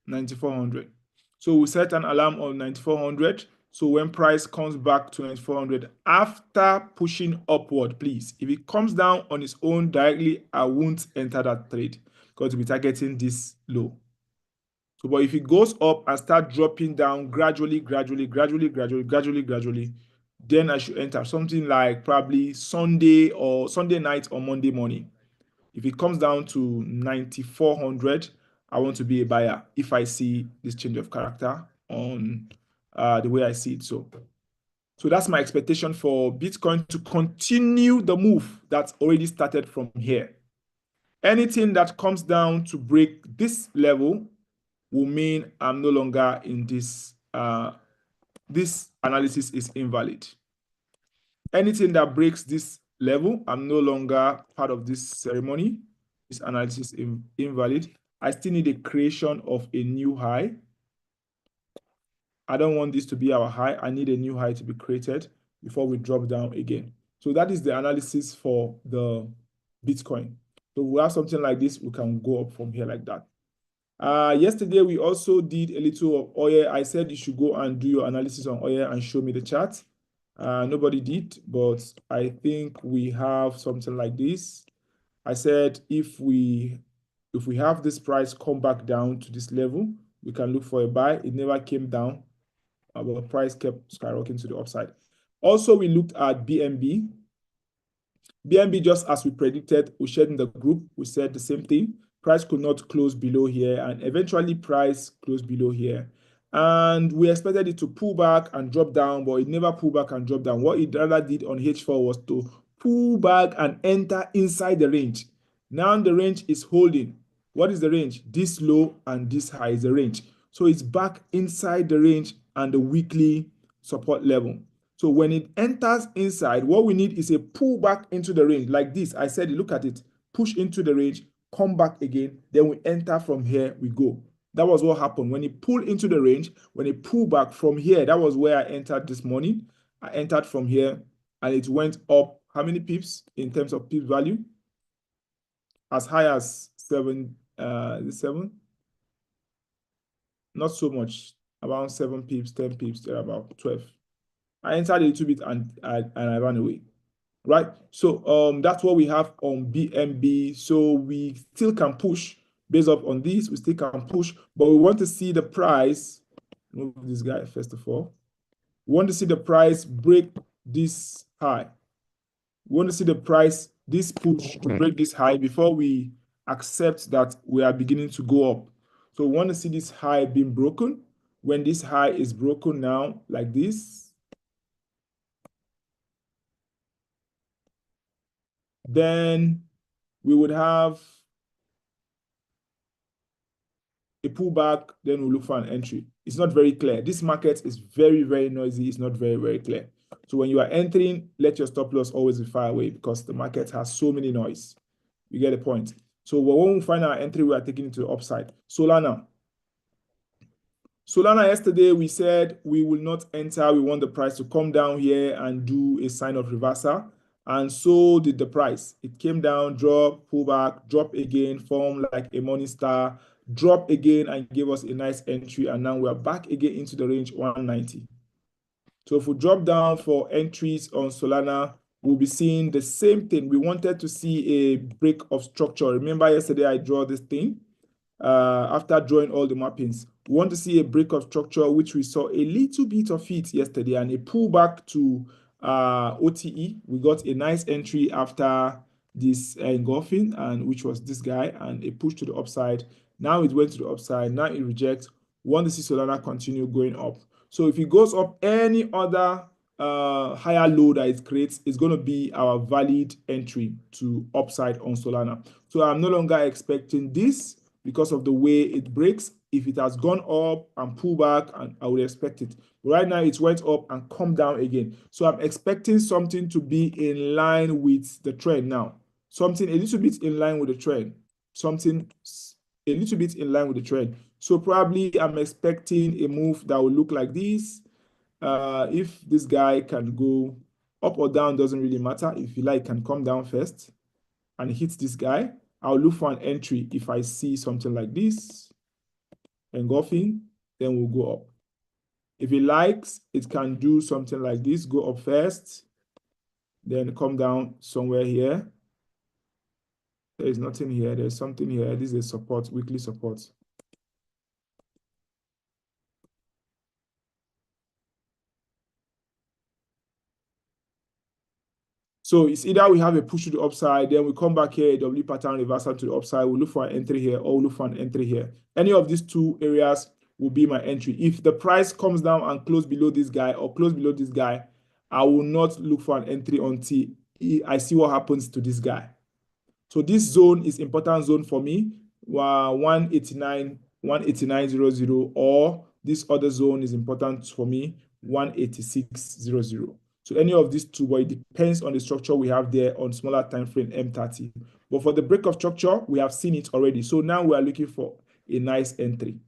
9400. So we set an alarm on 9400. So when price comes back to 9400 after pushing upward, please, if it comes down on its own directly, I won't enter that trade because we'll be targeting this low. So, but if it goes up and start dropping down gradually, then I should enter something like probably Sunday night or Monday morning. If it comes down to 9400, I want to be a buyer if I see this change of character on the way I see it. So that's my expectation for Bitcoin to continue the move that's already started from here. Anything that comes down to break this level will mean I'm no longer in this. This analysis is invalid. Anything that breaks this level, I'm no longer part of this ceremony. This analysis is invalid. I still need a creation of a new high. I don't want this to be our high. I need a new high to be created before we drop down again. So that is the analysis for the Bitcoin. So we have something like this. We can go up from here like that. Yesterday, we also did a little of oil. I said you should go and do your analysis on oil and show me the chart. Nobody did, but I think we have something like this. I said if we have this price come back down to this level, we can look for a buy. It never came down, but the price kept skyrocketing to the upside. Also, we looked at BNB. BNB, just as we predicted, we shared in the group, we said the same thing. Price could not close below here, and eventually price closed below here. And we expected it to pull back and drop down, but it never pulled back and dropped down. What it rather did on H4 was to pull back and enter inside the range. Now the range is holding. What is the range? This low and this high is the range. So it's back inside the range and the weekly support level. So when it enters inside, what we need is a pull back into the range like this. I said, look at it, push into the range, come back again, then we enter from here, we go. That was what happened. When it pulled into the range, when it pulled back from here, that was where I entered this morning. I entered from here and it went up. How many pips in terms of pip value? As high as 7, not so much, around 7 pips, 10 pips, there about 12. I entered a little bit and I ran away, right? So that's what we have on BNB. So we still can push based up on this. We still can push, but we want to see the price. Move this guy first of all. We want to see the price break this high. We want to see the price, this push to break this high before we accept that we are beginning to go up. So we want to see this high being broken. When this high is broken now, like this, then we would have a pullback, then we'll look for an entry. It's not very clear. This market is very, very noisy. It's not very, very clear. So when you are entering, let your stop loss always be far away because the market has so many noise. You get the point. So when we find our entry, we are taking it to the upside. Solana. Solana, yesterday we said we will not enter. We want the price to come down here and do a sign of reversal. And so did the price. It came down, drop, pull back, drop again, form like a morning star, drop again and gave us a nice entry. And now we're back again into the range 190. So if we drop down for entries on Solana, we'll be seeing the same thing. We wanted to see a break of structure. Remember yesterday I drew this thing after drawing all the mappings. We want to see a break of structure, which we saw a little bit of it yesterday, and a pullback to OTE. We got a nice entry after this engulfing, and which was this guy, and a push to the upside. Now it went to the upside. Now it rejects. We want to see Solana continue going up. So if it goes up any other higher low that it creates, is going to be our valid entry to upside on Solana. So I'm no longer expecting this because of the way it breaks. If it has gone up and pull back, and I would expect it. But right now it went up and come down again. So I'm expecting something to be in line with the trend now. Something a little bit in line with the trend. Something a little bit in line with the trend. So probably I'm expecting a move that will look like this. If this guy can go up or down, doesn't really matter. If you like, can come down first and hit this guy. I'll look for an entry if I see something like this, engulfing, then we'll go up. If it likes, it can do something like this, go up first, then come down somewhere here. There is nothing here, there's something here. This is support, weekly support. So it's either we have a push to the upside, then we come back here, a W pattern reversal to the upside, we'll look for an entry here, or we'll look for an entry here. Any of these two areas will be my entry. If the price comes down and close below this guy or close below this guy, I will not look for an entry until I see what happens to this guy. So this zone is important zone for me, 189, 189.00, or this other zone is important for me, 186.00. So any of these two, but it depends on the structure we have there on smaller time frame M30. But for the break of structure, we have seen it already. So now we are looking for a nice entry.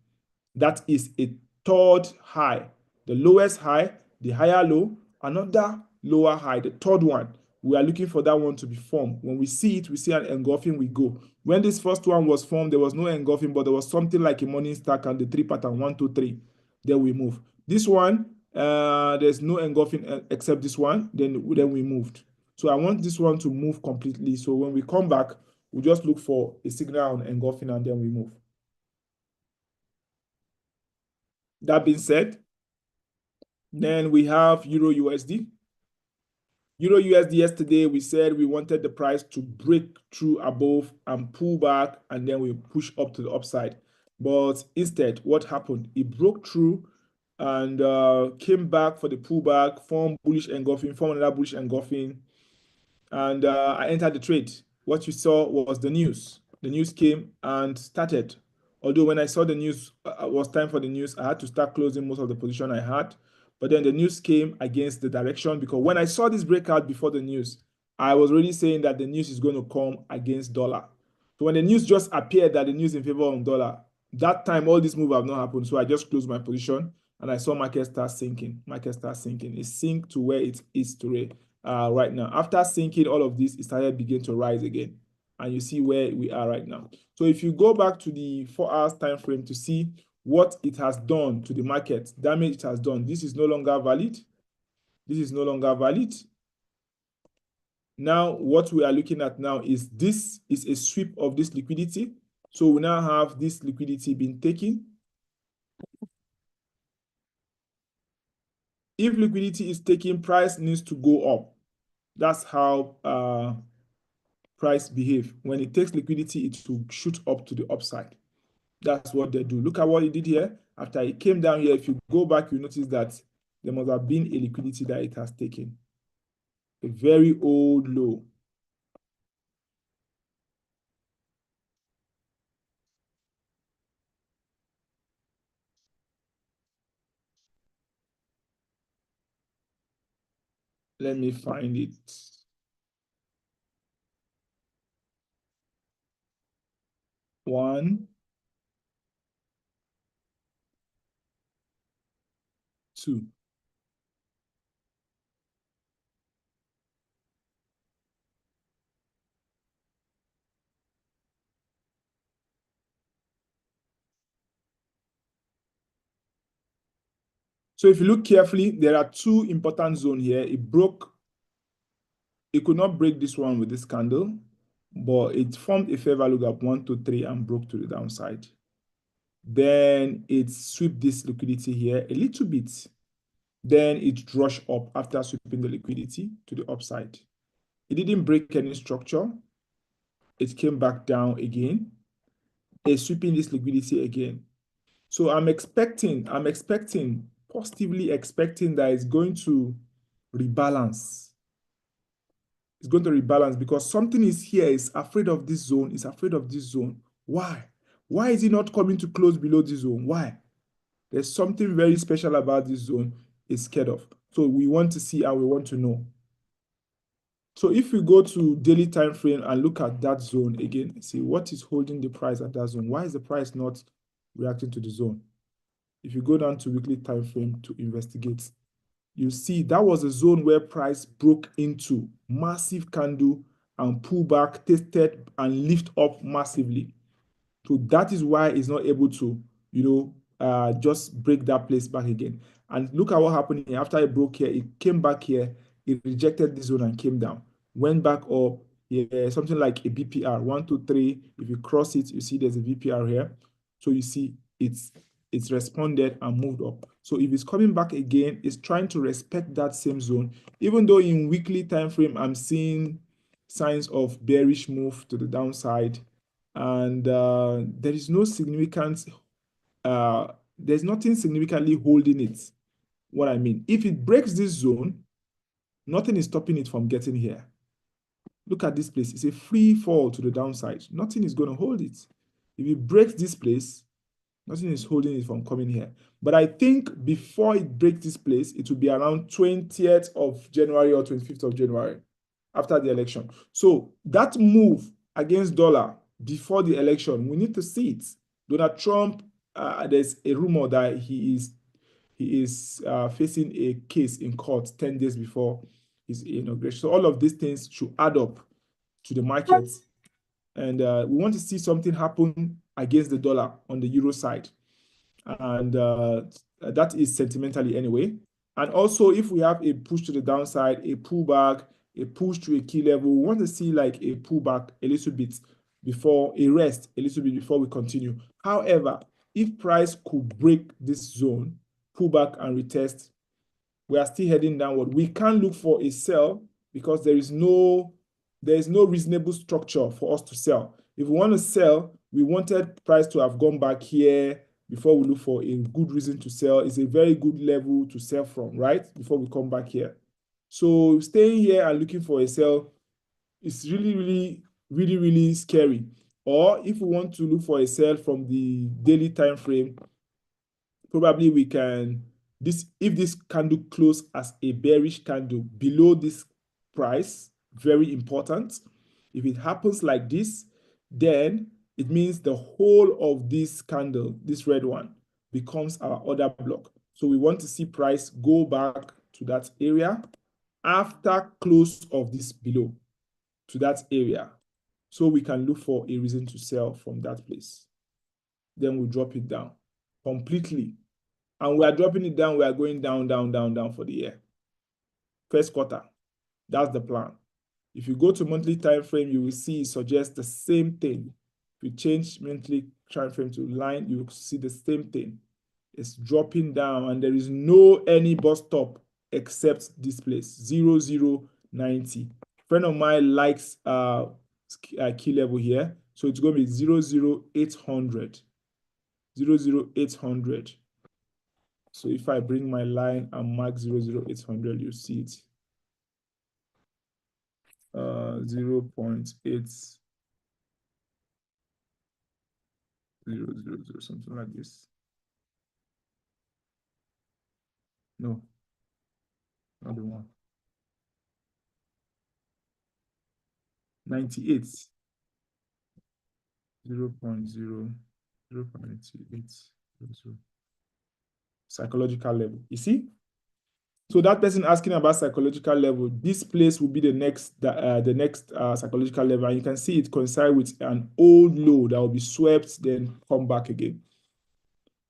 That is a third high. The lowest high, the higher low, another lower high, the third one. We are looking for that one to be formed. When we see it, we see an engulfing, we go. When this first one was formed, there was no engulfing, but there was something like a morning stack and the three pattern, 1, 2, 3. Then we move. This one, there's no engulfing except this one, then we moved. So I want this one to move completely. So when we come back, we just look for a signal on engulfing and then we move. That being said, then we have Euro USD. Euro USD yesterday, we said we wanted the price to break through above and pull back, and then we push up to the upside. But instead, what happened? It broke through and came back for the pullback, formed bullish engulfing, formed another bullish engulfing, and I entered the trade. What you saw was the news. The news came and started. Although when I saw the news, it was time for the news, I had to start closing most of the position I had. But then the news came against the direction, because when I saw this breakout before the news, I was already saying that the news is going to come against dollar. So when the news just appeared that the news in favor of dollar, that time all this move have not happened. So I just closed my position and I saw market start sinking. Market start sinking. It sink to where it is today. Right now. After sinking all of this, it started begin to rise again. And you see where we are right now. So if you go back to the 4 hours time frame to see what it has done to the market, damage it has done, this is no longer valid. This is no longer valid. Now, what we are looking at now is this is a sweep of this liquidity. So we now have this liquidity being taken. If liquidity is taken, price needs to go up. That's how price behave. When it takes liquidity, it will shoot up to the upside. That's what they do. Look at what it did here. After it came down here, if you go back, you notice that there must have been a liquidity that it has taken. A very old low. Let me find it. One, two. So if you look carefully, there are two important zones here. It could not break this one with this candle, but it formed a fair value gap 1, 2, 3 and broke to the downside. Then it swept this liquidity here a little bit. Then it rushed up after sweeping the liquidity to the upside. It didn't break any structure. It came back down again. It's sweeping this liquidity again. So I'm positively expecting that it's going to rebalance. It's going to rebalance because something is here, is afraid of this zone, is afraid of this zone. Why? Why is it not coming to close below this zone? Why? There's something very special about this zone it's scared of. So we want to see and we want to know. So if we go to daily time frame and look at that zone again, see what is holding the price at that zone. Why is the price not reacting to the zone? If you go down to weekly time frame to investigate, you see that was a zone where price broke into massive candle and pull back, tested and lift up massively. So that is why it's not able to, just break that place back again. And look at what happened here. After it broke here, it came back here, it rejected this zone and came down, went back up, something like a BPR, 1, 2, 3. If you cross it, you see there's a BPR here. So you see it's responded and moved up. So if it's coming back again, it's trying to respect that same zone. Even though in weekly time frame, I'm seeing signs of bearish move to the downside, and there is no significant, there's nothing significantly holding it. What I mean, if it breaks this zone, nothing is stopping it from getting here. Look at this place. It's a free fall to the downside. Nothing is going to hold it. If it breaks this place, nothing is holding it from coming here. But I think before it breaks this place, it will be around 20th of January or 25th of January after the election. So that move against dollar before the election, we need to see it. Donald Trump, there's a rumor that he is facing a case in court 10 days before his inauguration. So all of these things should add up to the markets. And we want to see something happen against the dollar on the euro side. And that is sentimentally anyway. And also, if we have a push to the downside, a pullback, a push to a key level, we want to see like a pullback a little bit before a rest, a little bit before we continue. However, if price could break this zone, pull back and retest, we are still heading downward. We can't look for a sell because there is no reasonable structure for us to sell. If we want to sell, we wanted price to have gone back here before we look for a good reason to sell. It's a very good level to sell from, right? Before we come back here. So staying here and looking for a sell is really scary. Or if we want to look for a sell from the daily time frame, probably we can, if this candle close as a bearish candle below this price, very important. If it happens like this, then it means the whole of this candle, this red one, becomes our order block. So we want to see price go back to that area after close of this below to that area. So we can look for a reason to sell from that place. Then we'll drop it down completely. And we are dropping it down. We are going down for the year. First quarter. That's the plan. If you go to monthly time frame, you will see it suggests the same thing. If you change monthly time frame to line, you will see the same thing. It's dropping down, and there is no any bus stop except this place, 0090. Friend of mine likes key level here, so it's going to be 00800. 00800. So if I bring my line and mark 00800, you see it. 0.8000, something like this. No, not the one. 98. 0.98. Psychological level. You see? So that person asking about psychological level, this place will be the next psychological level, and you can see it coincide with an old low that will be swept, then come back again.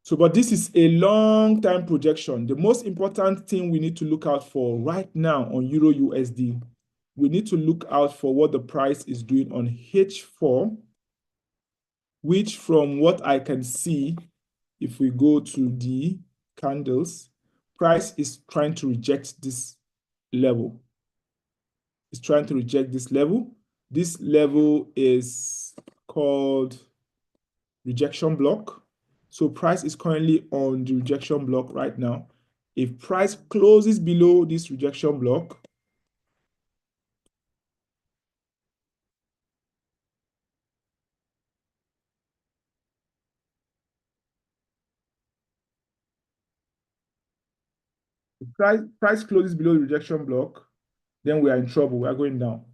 So, but this is a long-time projection. The most important thing we need to look out for right now on Euro USD, we need to look out for what the price is doing on H4, which from what I can see, if we go to the candles, price is trying to reject this level. It's trying to reject this level. This level is called rejection block. So price is currently on the rejection block right now. If price closes below this rejection block, if price closes below the rejection block, then we are in trouble. We are going down.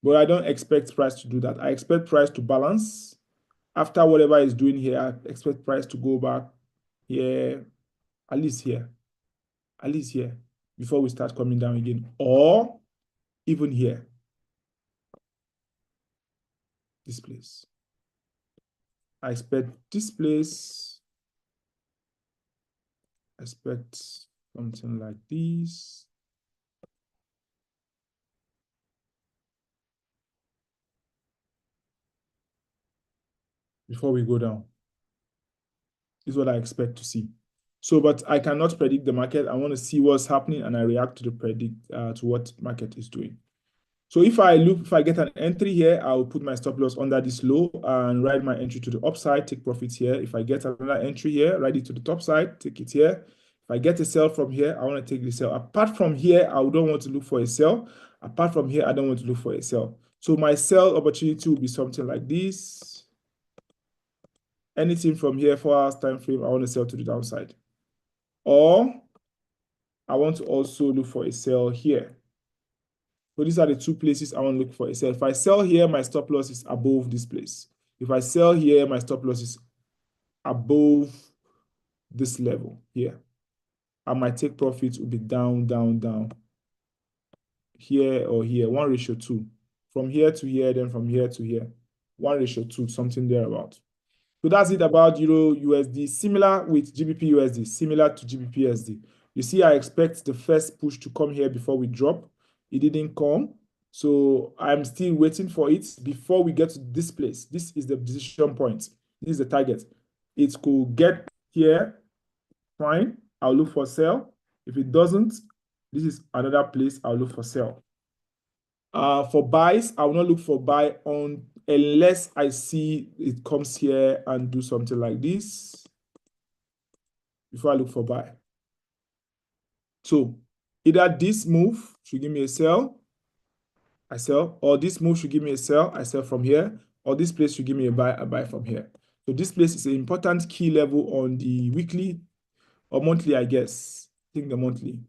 But I don't expect price to do that. I expect price to balance. After whatever it's doing here, I expect price to go back here, at least here, at least here, before we start coming down again, or even here, this place. I expect this place, I expect something like this. Before we go down. This is what I expect to see. So, but I cannot predict the market. I want to see what's happening and I react to the to what market is doing. So if I get an entry here, I'll put my stop loss under this low and ride my entry to the upside, take profits here. If I get another entry here, ride it to the top side, take it here. If I get a sell from here, I want to take the sell. Apart from here, I don't want to look for a sell. Apart from here, I don't want to look for a sell. So my sell opportunity will be something like this. Anything from here, 4 hours time frame, I want to sell to the downside. Or I want to also look for a sell here. So these are the two places I want to look for a sell. If I sell here, my stop loss is above this place. If I sell here, my stop loss is above this level here. And my take profit will be down, down, down. Here or here, 1:2. From here to here, then from here to here. 1:2, something thereabout. So that's it about Euro USD. Similar with GBP USD, similar to GBP USD. You see, I expect the first push to come here before we drop. It didn't come. So I'm still waiting for it before we get to this place. This is the decision point. This is the target. It could get here, fine. I'll look for sell. If it doesn't, this is another place I'll look for sell. For buys, I will not look for buy on unless I see it comes here and do something like this before I look for buy. So either this move should give me a sell, I sell, or this move should give me a sell, I sell from here, or this place should give me a buy from here. So this place is an important key level on the weekly or monthly, I guess. I think the monthly.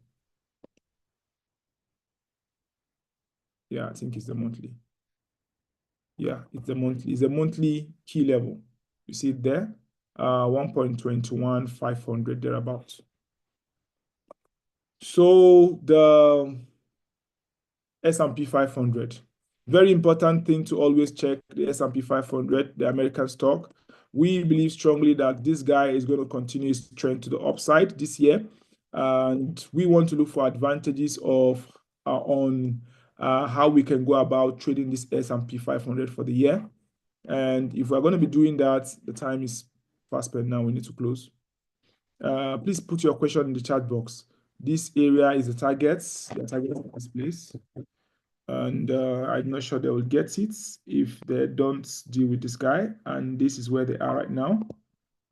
Yeah, I think it's the monthly. Yeah, it's a monthly key level. You see it there, 1.21, 500 thereabouts. So the S&P 500, very important thing to always check the S&P 500, the American stock. We believe strongly that this guy is going to continue his trend to the upside this year, and we want to look for advantages of on how we can go about trading this S&P 500 for the year. And if we're going to be doing that, the time is fast spent now. We need to close. Please put your question in the chat box. This area is the targets. The target of this place. And I'm not sure they will get it if they don't deal with this guy. And this is where they are right now.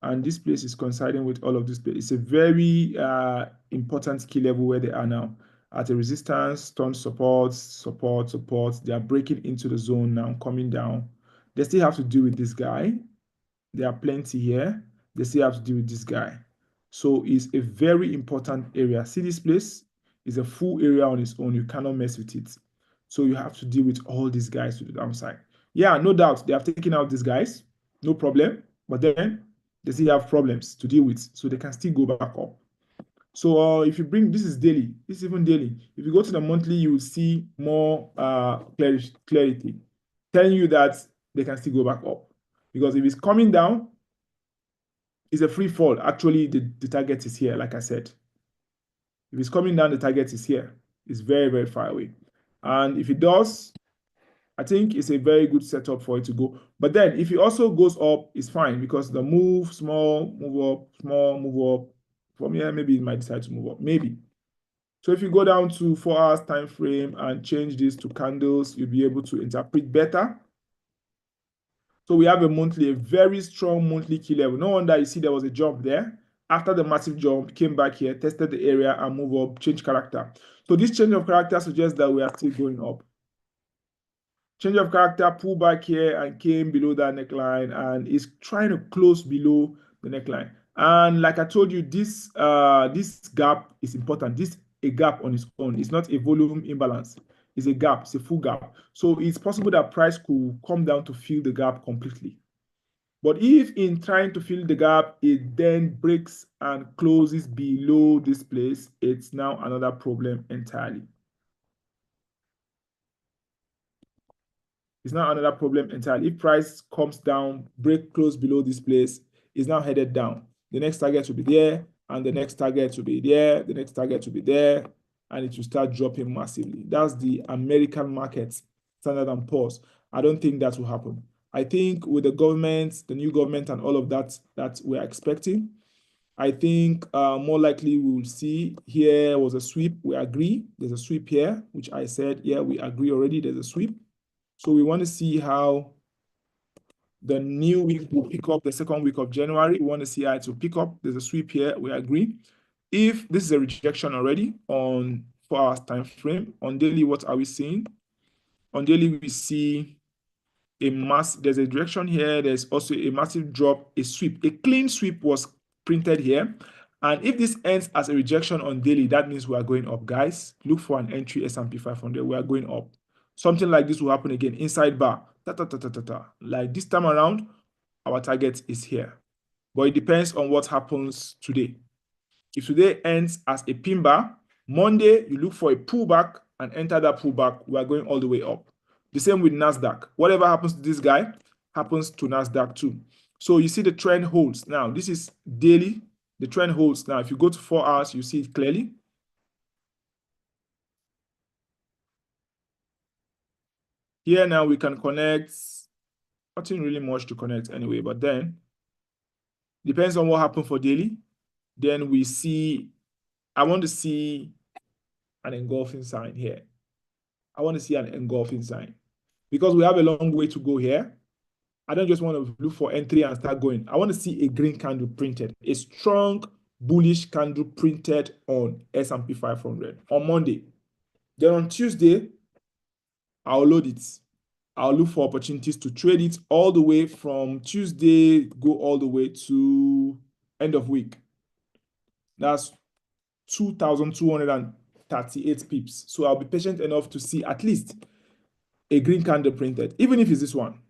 And this place is coinciding with all of this. It's a very important key level where they are now. At a resistance, turn support, support, support. They are breaking into the zone now, coming down. They still have to deal with this guy. There are plenty here. They still have to deal with this guy. So it's a very important area. See this place? It's a full area on its own. You cannot mess with it. So you have to deal with all these guys to the downside. Yeah, no doubt. They have taken out these guys. No problem. But then they still have problems to deal with. So they can still go back up. So if you bring, this is daily. This is even daily. If you go to the monthly, you will see more clarity telling you that they can still go back up. Because if it's coming down, it's a free fall. Actually, the target is here, like I said. If it's coming down, the target is here. It's very, very far away. And if it does, I think it's a very good setup for it to go. But then if it also goes up, it's fine because the move, small, move up, small, move up. From here, maybe it might decide to move up. Maybe. So if you go down to 4 hours time frame and change this to candles, you'll be able to interpret better. So we have a very strong monthly key level. No wonder you see there was a jump there. After the massive jump, came back here, tested the area and move up, change character. So this change of character suggests that we are still going up. Change of character, pull back here and came below that neckline and is trying to close below the neckline. And like I told you, this gap is important. This a gap on its own. It's not a volume imbalance. It's a gap. It's a full gap. So it's possible that price could come down to fill the gap completely. But if in trying to fill the gap, it then breaks and closes below this place, it's now another problem entirely. It's now another problem entirely. If price comes down, break close below this place, it's now headed down. The next target will be there, and the next target will be there, the next target will be there, and it will start dropping massively. That's the American market, Standard & Poor's. I don't think that will happen. I think with the government, the new government and all of that we're expecting, I think more likely we will see here was a sweep. We agree. There's a sweep here, which I said, yeah, we agree already. There's a sweep. So we want to see how the new week will pick up, the second week of January. We want to see how it will pick up. There's a sweep here. We agree. If this is a rejection already on 4 hours time frame, on daily, what are we seeing? On daily, we see there's a direction here. There's also a massive drop, a sweep. A clean sweep was printed here. And if this ends as a rejection on daily, that means we are going up, guys. Look for an entry S&P 500. We are going up. Something like this will happen again, inside bar. Like this time around, our target is here. But it depends on what happens today. If today ends as a pin bar, Monday, you look for a pullback and enter that pullback. We are going all the way up. The same with NASDAQ. Whatever happens to this guy happens to NASDAQ too. So you see the trend holds. Now, this is daily. The trend holds. Now, if you go to 4 hours, you see it clearly. Here now we can connect, nothing really much to connect anyway, but then depends on what happened for daily. Then we see, I want to see an engulfing sign here. I want to see an engulfing sign because we have a long way to go here. I don't just want to look for entry and start going. I want to see a green candle printed, a strong bullish candle printed on S&P 500 on Monday. Then on Tuesday, I'll load it. I'll look for opportunities to trade it all the way from Tuesday, go all the way to end of week. That's 2,238 pips. So I'll be patient enough to see at least a green candle printed, even if it's this one.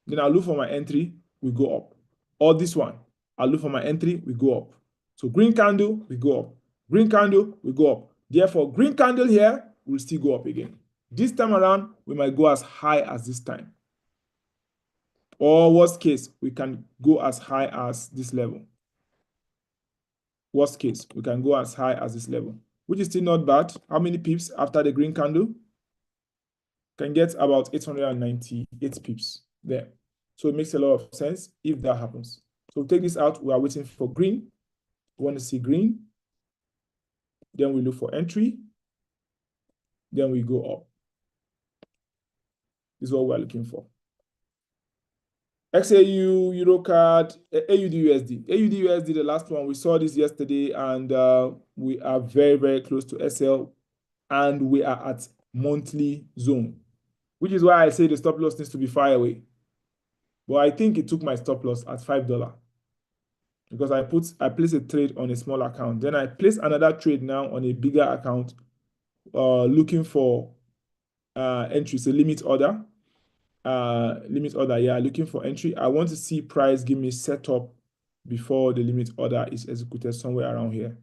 Then I'll look for my entry, we go up. Or this one, I'll look for my entry, we go up. So green candle, we go up. Green candle, we go up. Therefore, green candle here will still go up again. This time around, we might go as high as this time. Or worst case, we can go as high as this level. Worst case, we can go as high as this level, which is still not bad. How many pips after the green candle? Can get about 898 pips there. So it makes a lot of sense if that happens. So take this out. We are waiting for green. We want to see green. Then we look for entry. Then we go up. This is what we're looking for. XAU, Eurocard, AUD-USD. AUD-USD, the last one, we saw this yesterday, and we are very, very close to SL, and we are at monthly zone, which is why I say the stop loss needs to be far away. But I think it took my stop loss at $5 because I placed a trade on a small account. Then I placed another trade now on a bigger account, looking for entries, a limit order. Looking for entry. I want to see price give me setup before the limit order is executed somewhere around here.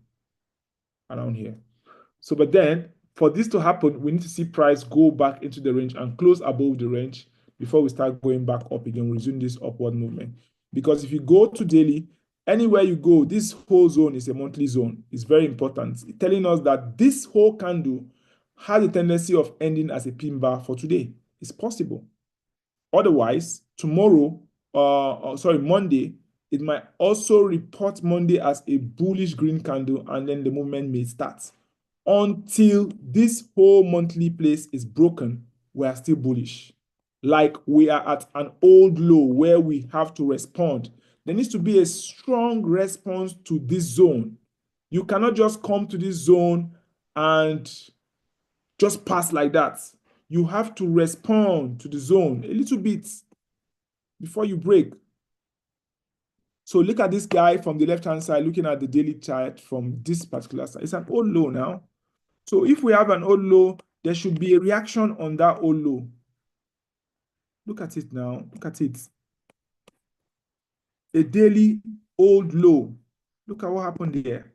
So, but then for this to happen, we need to see price go back into the range and close above the range before we start going back up again, resume this upward movement. Because if you go to daily, Anywhere you go, this whole zone is a monthly zone. It's very important. It's telling us that this whole candle has a tendency of ending as a pin bar for today. It's possible. Otherwise, tomorrow, sorry, Monday, it might also report Monday as a bullish green candle, and then the movement may start. Until this whole monthly place is broken, we are still bullish. Like we are at an old low where we have to respond. There needs to be a strong response to this zone. You cannot just come to this zone and just pass like that. You have to respond to the zone a little bit before you break. So look at this guy from the left-hand side, looking at the daily chart from this particular side. It's an old low now. So if we have an old low, there should be a reaction on that old low. Look at it now. Look at it. A daily old low. Look at what happened here.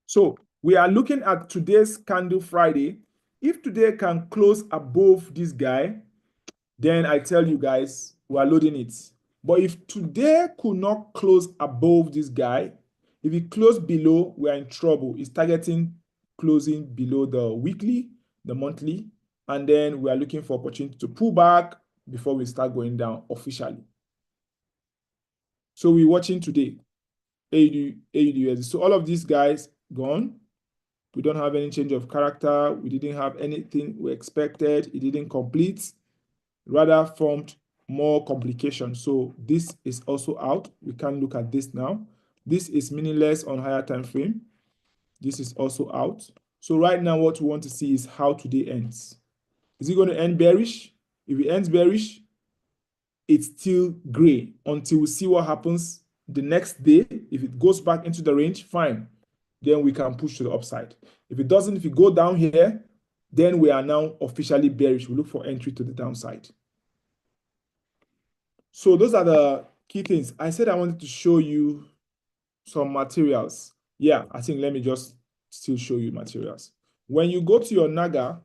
So we are looking at today's candle Friday. If today can close above this guy, then I tell you guys, we are loading it. But if today could not close above this guy, if it closed below, we are in trouble. It's targeting closing below the weekly, the monthly, and then we are looking for opportunity to pull back before we start going down officially. So we're watching today, AUD. So all of these guys gone. We don't have any change of character. We didn't have anything we expected. It didn't complete, rather formed more complication. So this is also out. We can look at this now. This is meaningless on higher time frame. This is also out. So right now what we want to see is how today ends. Is it going to end bearish? If it ends bearish, it's still gray until we see what happens the next day. If it goes back into the range, fine. Then we can push to the upside. If it doesn't, if it go down here, then we are now officially bearish. We look for entry to the downside. So those are the key things. I said I wanted to show you some materials. Yeah, I think let me just still show you materials. When you go to your Naga,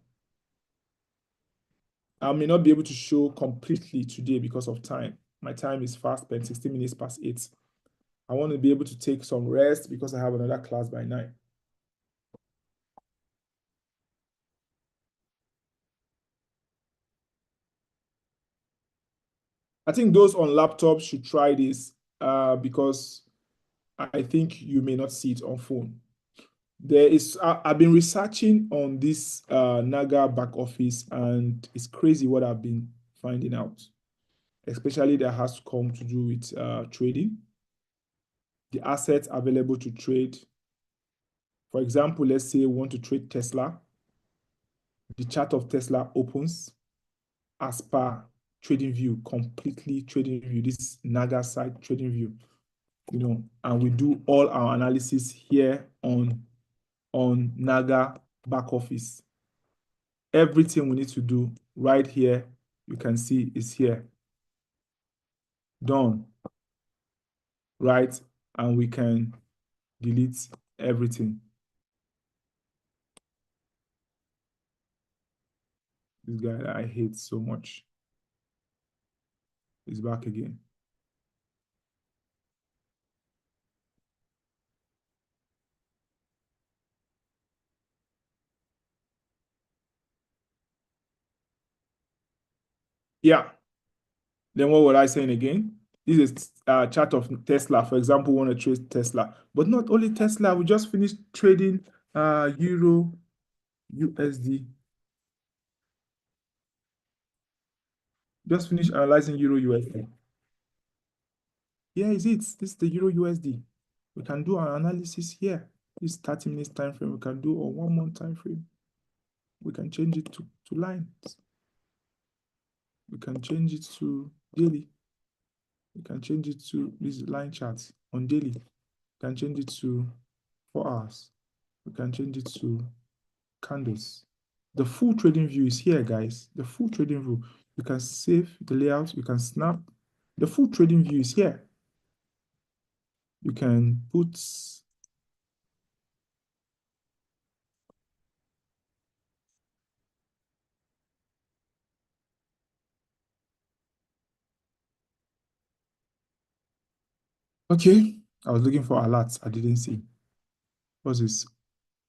I may not be able to show completely today because of time. My time is fast spent, 16 minutes past 8. I want to be able to take some rest because I have another class by 9. I think those on laptops should try this because I think you may not see it on phone. There is, I've been researching on this Naga back office, and it's crazy what I've been finding out, especially that has to come to do with trading, the assets available to trade. For example, let's say we want to trade Tesla. The chart of Tesla opens as per trading view, completely trading view, this Naga side trading view, and we do all our analysis here on Naga back office. Everything we need to do right here, you can see is here. Done. Right? And we can delete everything. This guy that I hate so much is back again. Yeah. Then what was I saying again? This is a chart of Tesla. For example, we want to trade Tesla. But not only Tesla, we just finished trading Euro, USD. Just finished analyzing Euro, USD. Here is it. This is the Euro, USD. We can do our analysis here. This 30 minutes time frame. We can do a 1 month time frame. We can change it to lines. We can change it to daily. We can change it to this line chart on daily. We can change it to 4 hours. We can change it to candles. The full trading view is here, guys. The full trading view. You can save the layout. You can snap. The full trading view is here. You can put Okay, I was looking for alerts. I didn't see. What's this?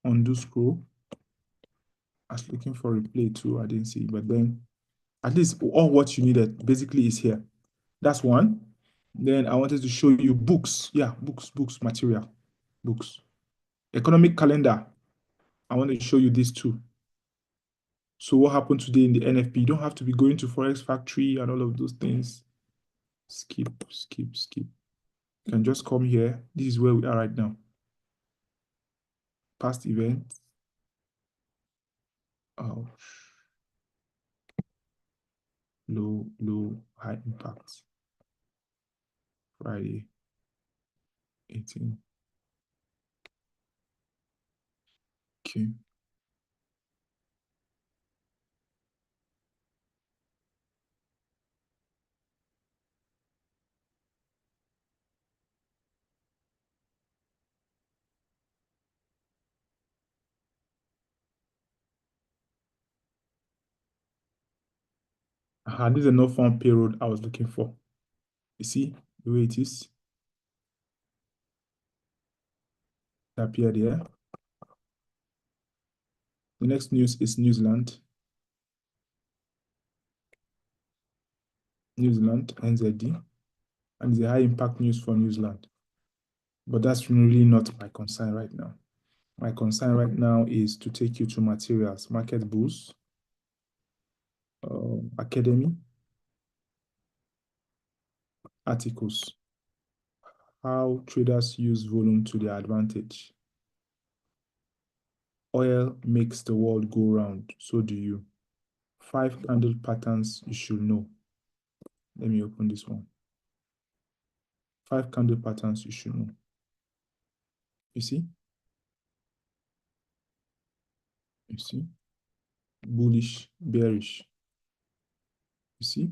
Undo scroll. I was looking for replay too. I didn't see. But then at least all what you needed basically is here. That's one. Then I wanted to show you books. Yeah, books, material, books. Economic calendar. I want to show you this too. So what happened today in the NFP? You don't have to be going to Forex Factory and all of those things. Skip. You can just come here. This is where we are right now. Past event. Oh, low, high impact. Friday, 18. Okay. This is a no fund payroll I was looking for. You see the way it is? It appeared here. The next news is New Zealand. NZD. And it's a high impact news for New Zealand. But that's really not my concern right now. My concern right now is to take you to materials, market bulls, academy, articles, how traders use volume to their advantage. Oil makes the world go round, so do you. 5 candle patterns you should know. Let me open this one. 5 candle patterns you should know. You see? You see? Bullish, bearish. You see?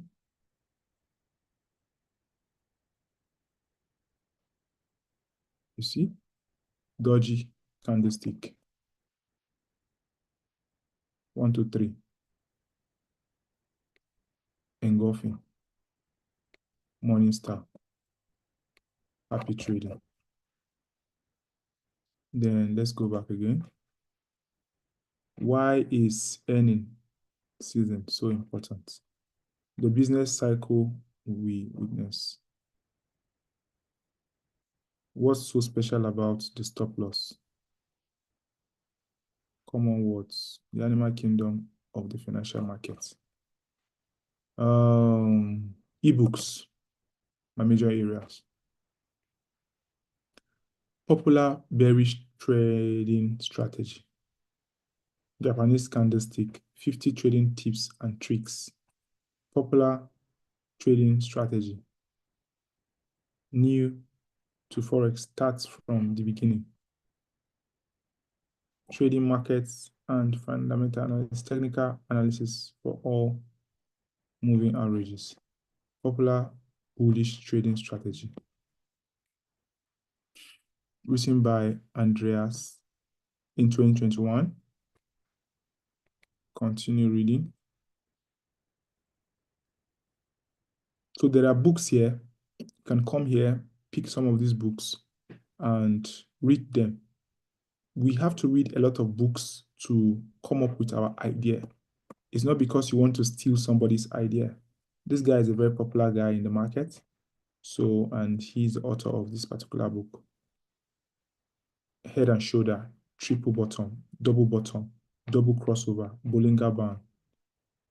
You see? Dodgy candlestick. 1, 2, 3. Engulfing. Morning star. Happy trading. Then let's go back again. Why is earning season so important? The business cycle we witness. What's so special about the stop loss? Common words. The animal kingdom of the financial markets. Ebooks, my major areas. Popular bearish trading strategy. Japanese candlestick, 50 trading tips and tricks. Popular trading strategy. New to Forex starts from the beginning. Trading markets and fundamental analysis, technical analysis for all moving averages. Popular bullish trading strategy. Written by Andreas in 2021. Continue reading. So there are books here. You can come here, pick some of these books and read them. We have to read a lot of books to come up with our idea. It's not because you want to steal somebody's idea. This guy is a very popular guy in the market. So, and he's the author of this particular book. Head and shoulder, triple bottom, double crossover, Bollinger Band.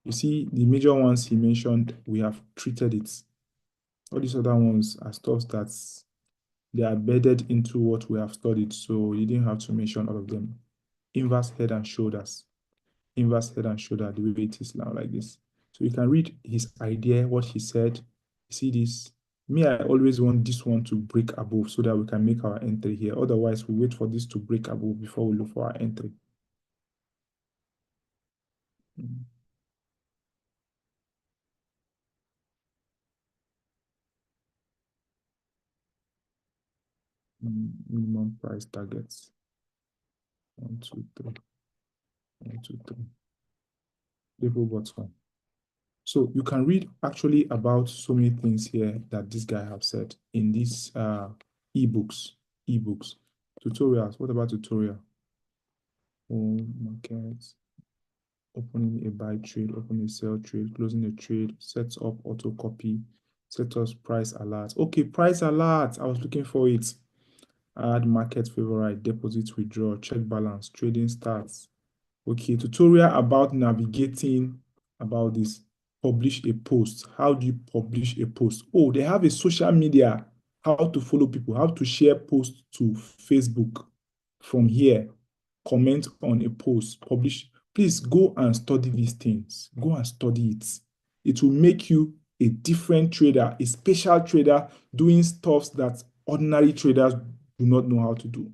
You see, the major ones he mentioned, we have treated it. All these other ones are stuff that they are embedded into what we have studied, so you didn't have to mention all of them. Inverse head and shoulders, the way it is now like this. So you can read his idea, what he said. You see this? Me, I always want this one to break above so that we can make our entry here. Otherwise, we wait for this to break above before we look for our entry. Minimum price targets. 1, 2, 3. 1, 2, 3. Double bottom. So you can read actually about so many things here that this guy have said in these ebooks, tutorials. What about tutorial? Markets, opening a buy trade, opening a sell trade, closing a trade, sets up auto copy, set us price alert. Okay, price alert. I was looking for it. Add market favorite, deposit withdraw, check balance, trading starts. Okay, tutorial about navigating about this. Publish a post. How do you publish a post? Oh, they have a social media. How to follow people, how to share posts to Facebook from here. Comment on a post, publish. Please go and study these things. Go and study it. It will make you a different trader, a special trader doing stuff that ordinary traders do not know how to do.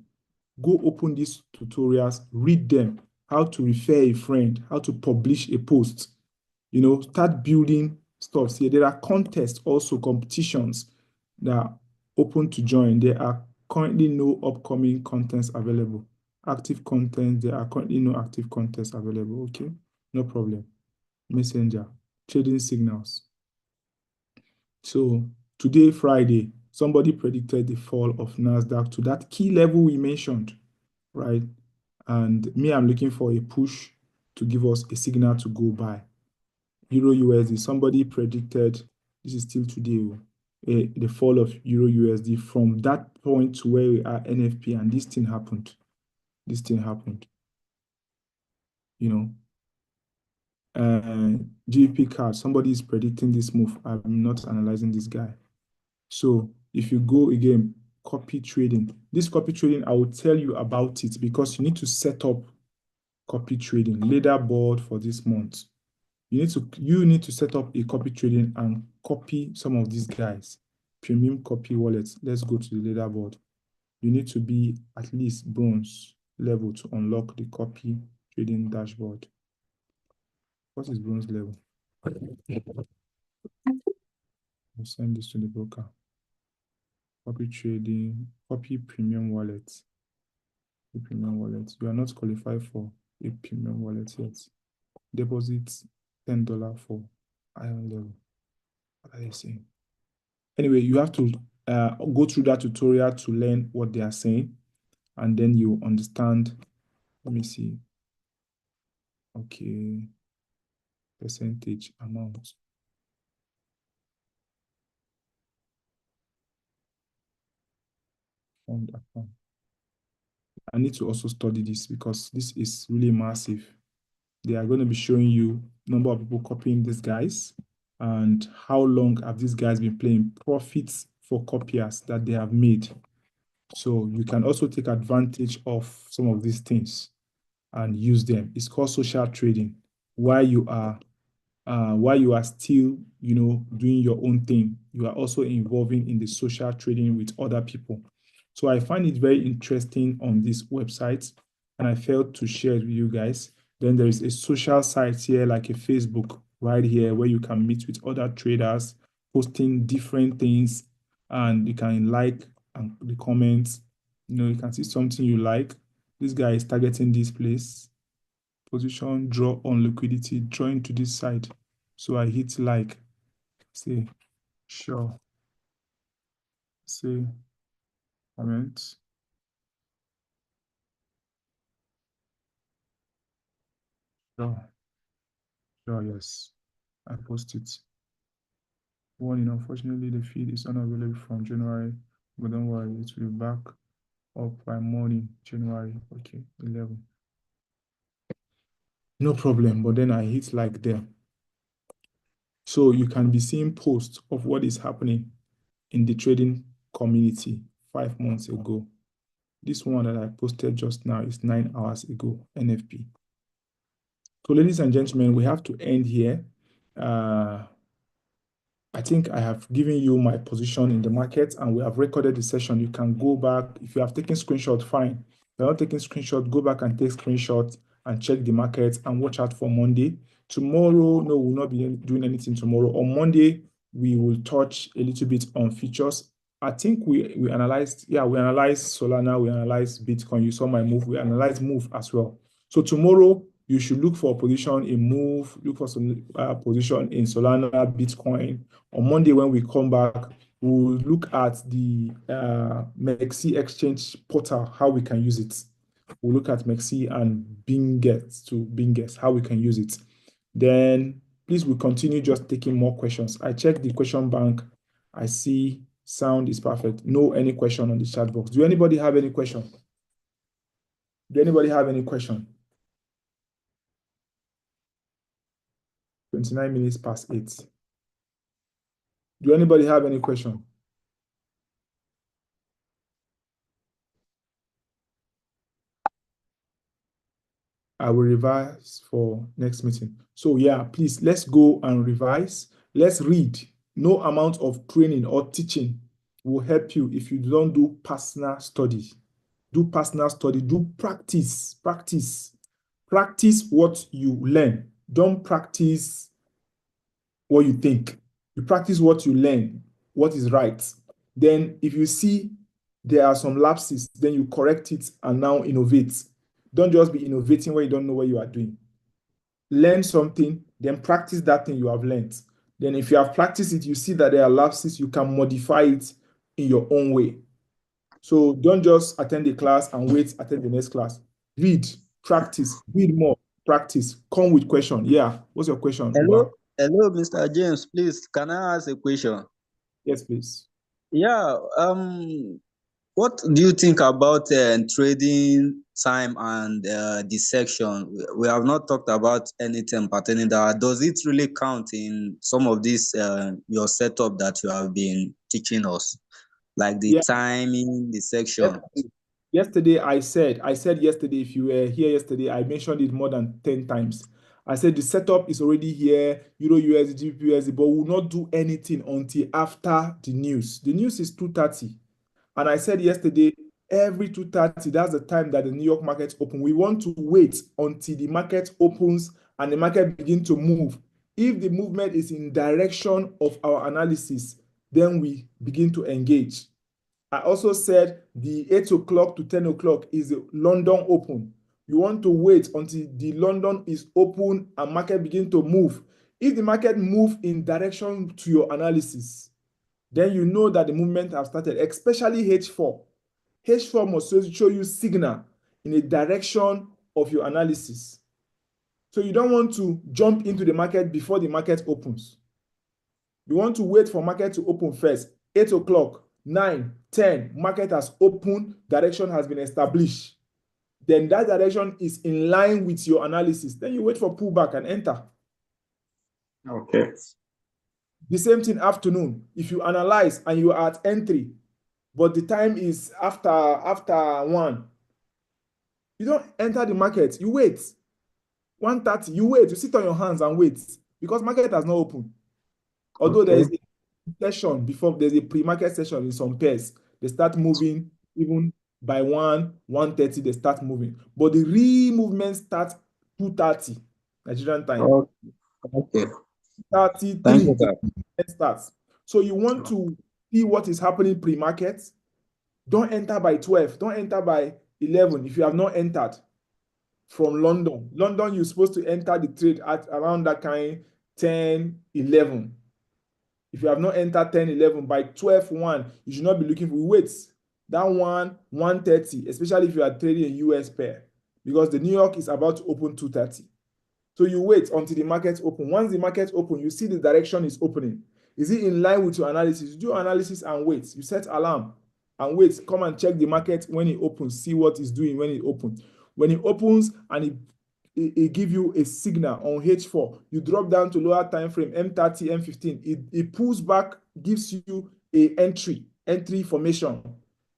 Go open these tutorials, read them, how to refer a friend, how to publish a post, start building stuff. See, there are contests, also competitions that are open to join. There are currently no upcoming contents available. Active content, there are currently no active contests available. Okay, no problem. Messenger, trading signals. So today, Friday, somebody predicted the fall of NASDAQ to that key level we mentioned, right? And me, I'm looking for a push to give us a signal to go buy. Euro USD, somebody predicted, this is still today, the fall of Euro USD from that point to where we are NFP, and this thing happened. This thing happened. GBP card, somebody is predicting this move. I'm not analyzing this guy. So if you go again, copy trading. This copy trading, I will tell you about it because you need to set up copy trading leaderboard for this month. You need to set up a copy trading and copy some of these guys. Premium copy wallets. Let's go to the leaderboard. You need to be at least bronze level to unlock the copy trading dashboard. What is bronze level? I'll send this to the broker. Copy trading, copy premium wallets. Premium wallet. You are not qualified for a premium wallet yet. Deposit $10 for iron level. What are they saying? Anyway, you have to go through that tutorial to learn what they are saying, and then you understand. Let me see. Okay. Percentage amount. Fund account. I need to also study this because this is really massive. They are going to be showing you number of people copying these guys and how long have these guys been playing, profits for copiers that they have made. So you can also take advantage of some of these things and use them. It's called social trading. While you are still, doing your own thing, you are also involving in the social trading with other people. So I find it very interesting on this website, and I felt to share it with you guys. Then there is a social site here, like a Facebook right here, where you can meet with other traders, posting different things, and you can like and the comments. You can see something you like. This guy is targeting this place. Position, draw on liquidity, drawing to this side. So I hit like, say, sure, say, comment. Sure, sure, yes. I post it. Warning, unfortunately, the feed is unavailable from January, but don't worry, it will be back up by morning, January, okay, 11. No problem, but then I hit like there. So you can be seeing posts of what is happening in the trading community 5 months ago. This one that I posted just now is 9 hours ago, NFP. So ladies and gentlemen, we have to end here. I think I have given you my position in the market and we have recorded the session. You can go back. If you have taken screenshot, fine. If you're not taking screenshot, go back and take screenshot and check the market and watch out for Monday. Tomorrow, no, we'll not be doing anything tomorrow. On Monday, we will touch a little bit on features. I think we analyzed Solana, we analyzed Bitcoin. You saw my move. We analyzed move as well. So tomorrow, you should look for a position in Move, look for some position in Solana, Bitcoin. On Monday, when we come back, we'll look at the Mexi exchange portal, how we can use it. We'll look at Mexi and Binget, how we can use it. Then please, we'll continue just taking more questions. I checked the question bank. I see sound is perfect. No any question on the chat box. Do anybody have any question? Do anybody have any question? 29 minutes past 8. Do anybody have any question? I will revise for next meeting. So yeah, please, let's go and revise. Let's read. No amount of training or teaching will help you if you don't do personal study. Do personal study, do practice. Practice what you learn. Don't practice what you think. You practice what you learn, what is right. Then if you see there are some lapses, then you correct it and now innovate. Don't just be innovating when you don't know what you are doing. Learn something, then practice that thing you have learned. Then if you have practiced it, you see that there are lapses, you can modify it in your own way. So don't just attend the class and wait, attend the next class. Read, practice, read more, practice, come with question. Yeah, what's your question, Uba? Hello, Mr. James. Please, can I ask a question? Yes, please. Yeah. What do you think about trading time and dissection? We have not talked about anything pertaining that. Does it really count in some of this your setup that you have been teaching us, like the Yeah. timing, the section? Yesterday, I said yesterday, if you were here yesterday, I mentioned it more than 10 times. I said the setup is already here, Euro USD, GBP USD, but we'll not do anything until after the news. The news is 2:30. And I said yesterday, every 2:30, that's the time that the New York markets open. We want to wait until the market opens and the market begin to move. If the movement is in direction of our analysis, then we begin to engage. I also said the 8 o'clock to 10 o'clock is the London open. You want to wait until the London is open and market begin to move. If the market move in direction to your analysis, then you know that the movement has started, especially H4. H4 must show you signal in a direction of your analysis. So you don't want to jump into the market before the market opens. You want to wait for market to open first. 8 o'clock, 9, 10, market has opened, direction has been established. Then that direction is in line with your analysis. Then you wait for pullback and enter. Okay. The same thing afternoon. If you analyze and you are at entry, but the time is after 1, you don't enter the market. You wait. 1:30, you wait. You sit on your hands and wait because market has not opened. Although there is a session before, there's a pre-market session in some pairs. They start moving even by 1:30, they start moving. But the real movement starts 2:30 Nigerian time. Okay. 33 Thank you, sir. it starts. So you want to see what is happening pre-market. Don't enter by 12. Don't enter by 11 if you have not entered from London. London, you're supposed to enter the trade at around that kind 10, 11. If you have not entered 10, 11, by 12, 1, you should not be looking for weights. That 1:30, especially if you are trading a US pair, because the New York is about to open 2:30. So you wait until the market open. Once the market open, you see the direction is opening. Is it in line with your analysis? You do analysis and wait. You set alarm and wait. Come and check the market when it opens. See what it's doing when it opens. When it opens and it give you a signal on H4, you drop down to lower time frame M30, M15. It pulls back, gives you a entry formation.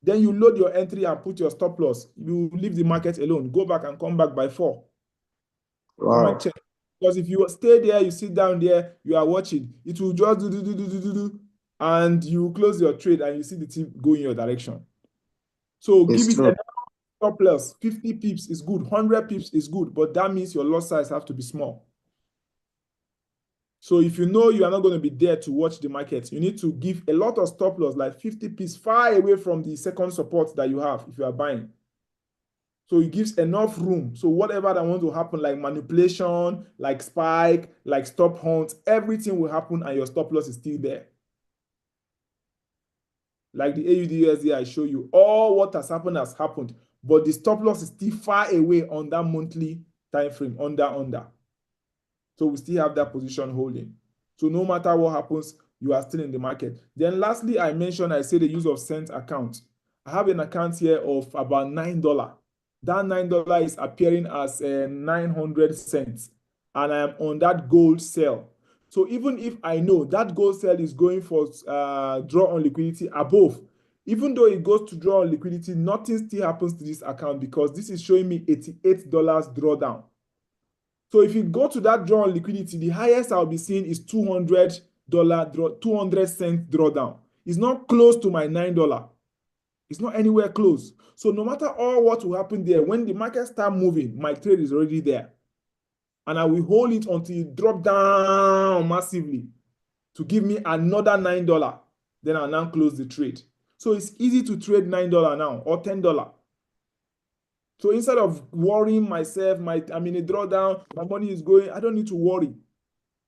Then you load your entry and put your stop loss. You leave the market alone. Go back and come back by 4. Come and check. Because if you stay there, you sit down there, you are watching, it will just do, and you close your trade and you see the team go in your direction. So give it a stop loss. 50 pips is good, 100 pips is good, but that means your loss size have to be small. So if you know you are not going to be there to watch the market, you need to give a lot of stop loss, like 50 pips far away from the second support that you have if you are buying. So it gives enough room. So whatever that wants to happen, like manipulation, like spike, like stop hunt, everything will happen and your stop loss is still there. Like the AUD I show you, all what has happened, but the stop loss is still far away on that monthly time frame, under. So we still have that position holding. So no matter what happens, you are still in the market. Then lastly, I say the use of cent account. I have an account here of about $9. That $9 is appearing as 900 cents. And I am on that gold sell. So even if I know that gold sell is going for draw on liquidity above, even though it goes to draw on liquidity, nothing still happens to this account because this is showing me $88 drawdown. So if you go to that draw on liquidity, the highest I'll be seeing is $200 200 cent drawdown. It's not close to my $9. It's not anywhere close. So no matter all what will happen there, when the market start moving, my trade is already there. And I will hold it until it drop down massively to give me another $9. Then I'll now close the trade. So it's easy to trade $9 now or $10. So instead of worrying myself, I'm in a drawdown, my money is going, I don't need to worry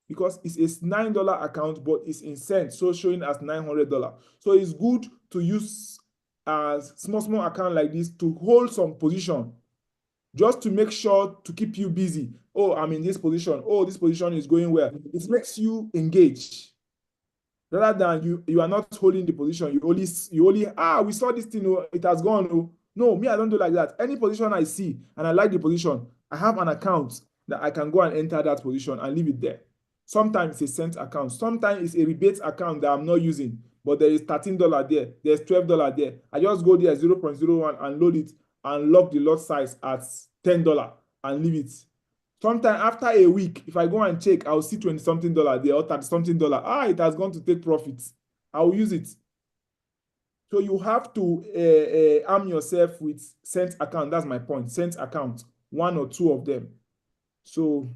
because it's a $9 account, but it's in cents, so showing as $900. So it's good to use a small account like this to hold some position, just to make sure to keep you busy. Oh, I'm in this position. Oh, this position is going well. It makes you engage. Rather than you are not holding the position, you only we saw this thing, oh, it has gone. Oh. No, me, I don't do like that. Any position I see and I like the position, I have an account that I can go and enter that position and leave it there. Sometimes it's a cent account. Sometimes it's a rebate account that I'm not using, but there is $13 there. There's $12 there. I just go there 0.01 and load it and lock the lot size at $10 and leave it. Sometime after a week, if I go and check, I'll see 20 something dollar there or 30 something dollar. It has gone to take profits. I'll use it. So you have to arm yourself with cent account. That's my point. Cent account, one or two of them. So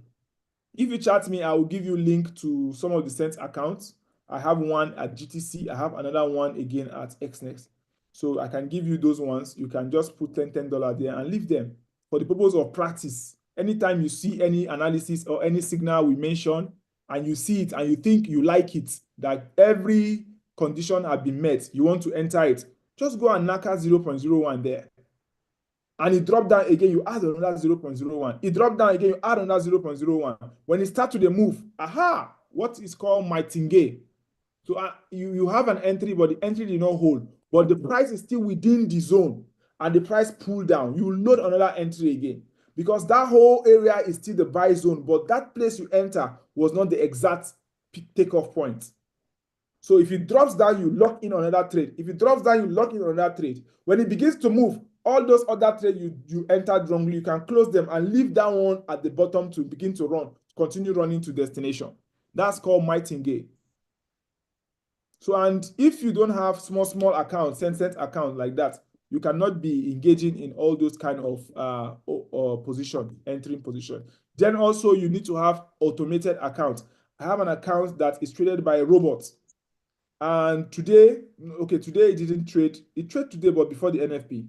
if you chat me, I will give you link to some of the cent accounts. I have one at GTC. I have another one again at XNext. So I can give you those ones. You can just put $10 there and leave them for the purpose of practice. Anytime you see any analysis or any signal we mention and you see it and you think you like it, that every condition has been met, you want to enter it, just go and knock out 0.01 there. And it dropped down again, you add another 0.01. It dropped down again, you add another 0.01. When it starts to move, what is called martingale. So you have an entry, but the entry did not hold. But the price is still within the zone and the price pulled down. You will load another entry again because that whole area is still the buy zone, but that place you enter was not the exact takeoff point. So if it drops down, you lock in another trade. If it drops down, you lock in another trade. When it begins to move, all those other trades you entered wrongly, you can close them and leave that one at the bottom to begin to run, continue running to destination. That's called martingale. So, and if you don't have small accounts, cent account like that, you cannot be engaging in all those kind of position, entering position. Then also you need to have automated account. I have an account that is traded by robots. And today it didn't trade. It traded today, but before the NFP.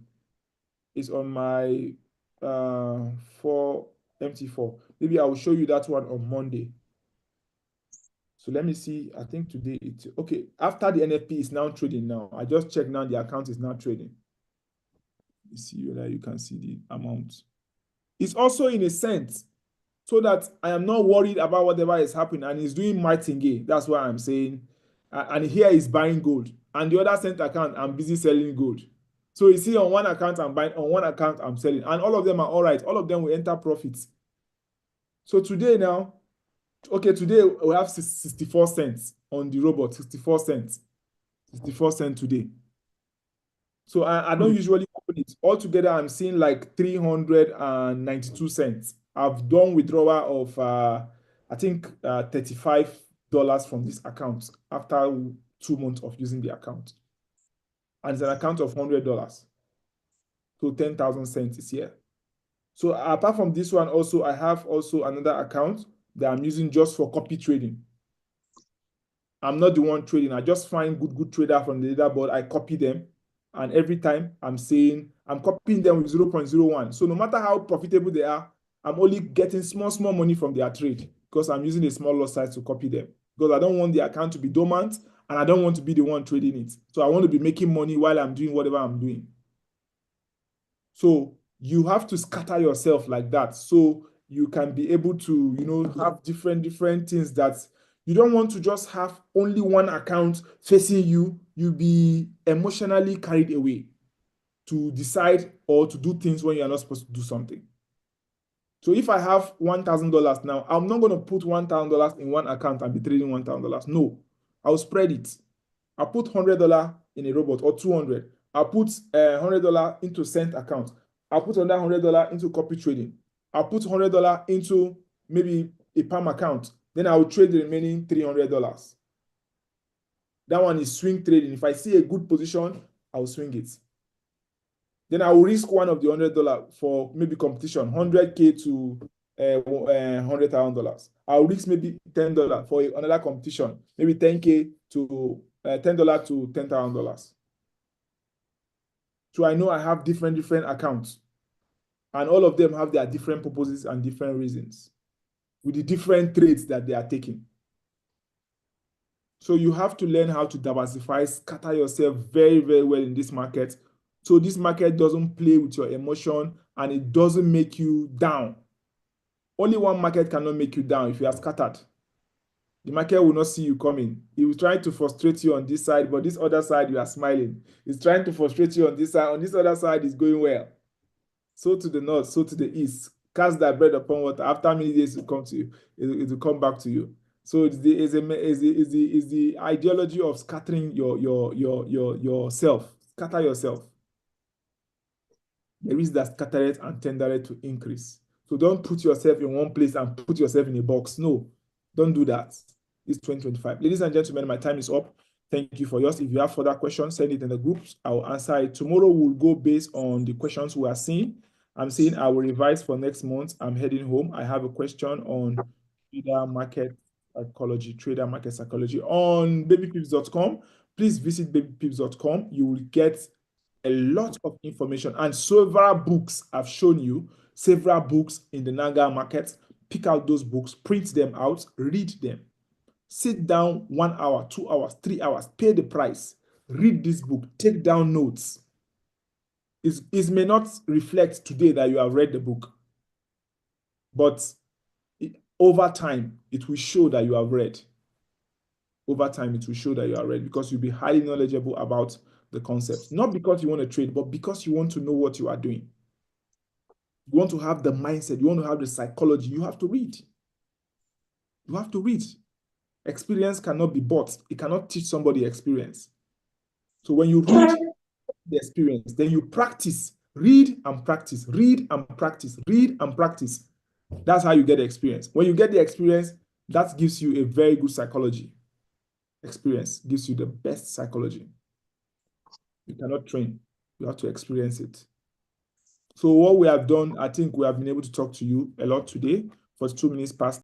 It's on my 4MT4. Maybe I will show you that one on Monday. So let me see. I think today it's okay. After the NFP is now trading now. I just checked now. The account is now trading. You see whether you can see the amount. It's also in a sense so that I am not worried about whatever is happening and he's doing martingale. That's why I'm saying. And here he's buying gold. And the other cent account, I'm busy selling gold. So you see on one account I'm buying, on one account I'm selling. And all of them are all right. All of them will enter profits. So today now, today we have 64 cents on the robot, 64 cents. 64 cents today. So I don't usually open it. Altogether, I'm seeing like 392 cents. I've done withdrawal of, I think, $35 from this account after 2 months of using the account. And it's an account of $100. So 10,000 cents is here. So apart from this one, also, I have also another account that I'm using just for copy trading. I'm not the one trading. I just find good trader from the leaderboard. I copy them. And every time I'm saying I'm copying them with 0.01. So no matter how profitable they are, I'm only getting small money from their trade because I'm using a small lot size to copy them. Because I don't want the account to be dormant and I don't want to be the one trading it. So I want to be making money while I'm doing whatever I'm doing. So you have to scatter yourself like that. So you can be able to, have different things that you don't want to just have only one account facing you. You'll be emotionally carried away to decide or to do things when you're not supposed to do something. So if I have $1,000 now, I'm not going to put $1,000 in one account and be trading $1,000. No, I'll spread it. I'll put $100 in a robot or 200. I'll put $100 into cent account. I'll put another $100 into copy trading. I'll put $100 into maybe a palm account. Then I will trade the remaining $300. That one is swing trading. If I see a good position, I'll swing it. Then I will risk one of the $100 for maybe competition, 100K to $100,000. I'll risk maybe $10 for another competition, maybe 10K to $10 to $10,000. So I know I have different accounts, and all of them have their different purposes and different reasons with the different trades that they are taking. So you have to learn how to diversify, scatter yourself very, very well in this market. So this market doesn't play with your emotion and it doesn't make you down. Only one market cannot make you down if you are scattered. The market will not see you coming. It will try to frustrate you on this side, but this other side, you are smiling. It's trying to frustrate you on this side. On this other side, it's going well. So to the north, so to the east. Cast that bread upon water. After many days, it will come to you. It will come back to you. So it's the ideology of scattering yourself. Scatter yourself. There is that scattered and tendered to increase. So don't put yourself in one place and put yourself in a box. No, don't do that. It's 2025. Ladies and gentlemen, my time is up. Thank you for yours. If you have further questions, send it in the groups. I will answer it. Tomorrow we'll go based on the questions we are seeing. I'm saying I will revise for next month. I'm heading home. I have a question on trader market psychology on babypips.com. Please visit babypips.com. You will get a lot of information and several books. I've shown you several books in the Naga market. Pick out those books, print them out, read them. Sit down 1 hour, 2 hours, 3 hours, pay the price. Read this book, take down notes. It may not reflect today that you have read the book, but over time, it will show that you have read. Over time, it will show that you are read because you'll be highly knowledgeable about the concepts. Not because you want to trade, but because you want to know what you are doing. You want to have the mindset. You want to have the psychology. You have to read. You have to read. Experience cannot be bought. It cannot teach somebody experience. So when you read the experience, then you practice. Read and practice. Read and practice. Read and practice. That's how you get the experience. When you get the experience, that gives you a very good psychology. Experience gives you the best psychology. You cannot train. You have to experience it. So what we have done, I think we have been able to talk to you a lot today for 2 minutes past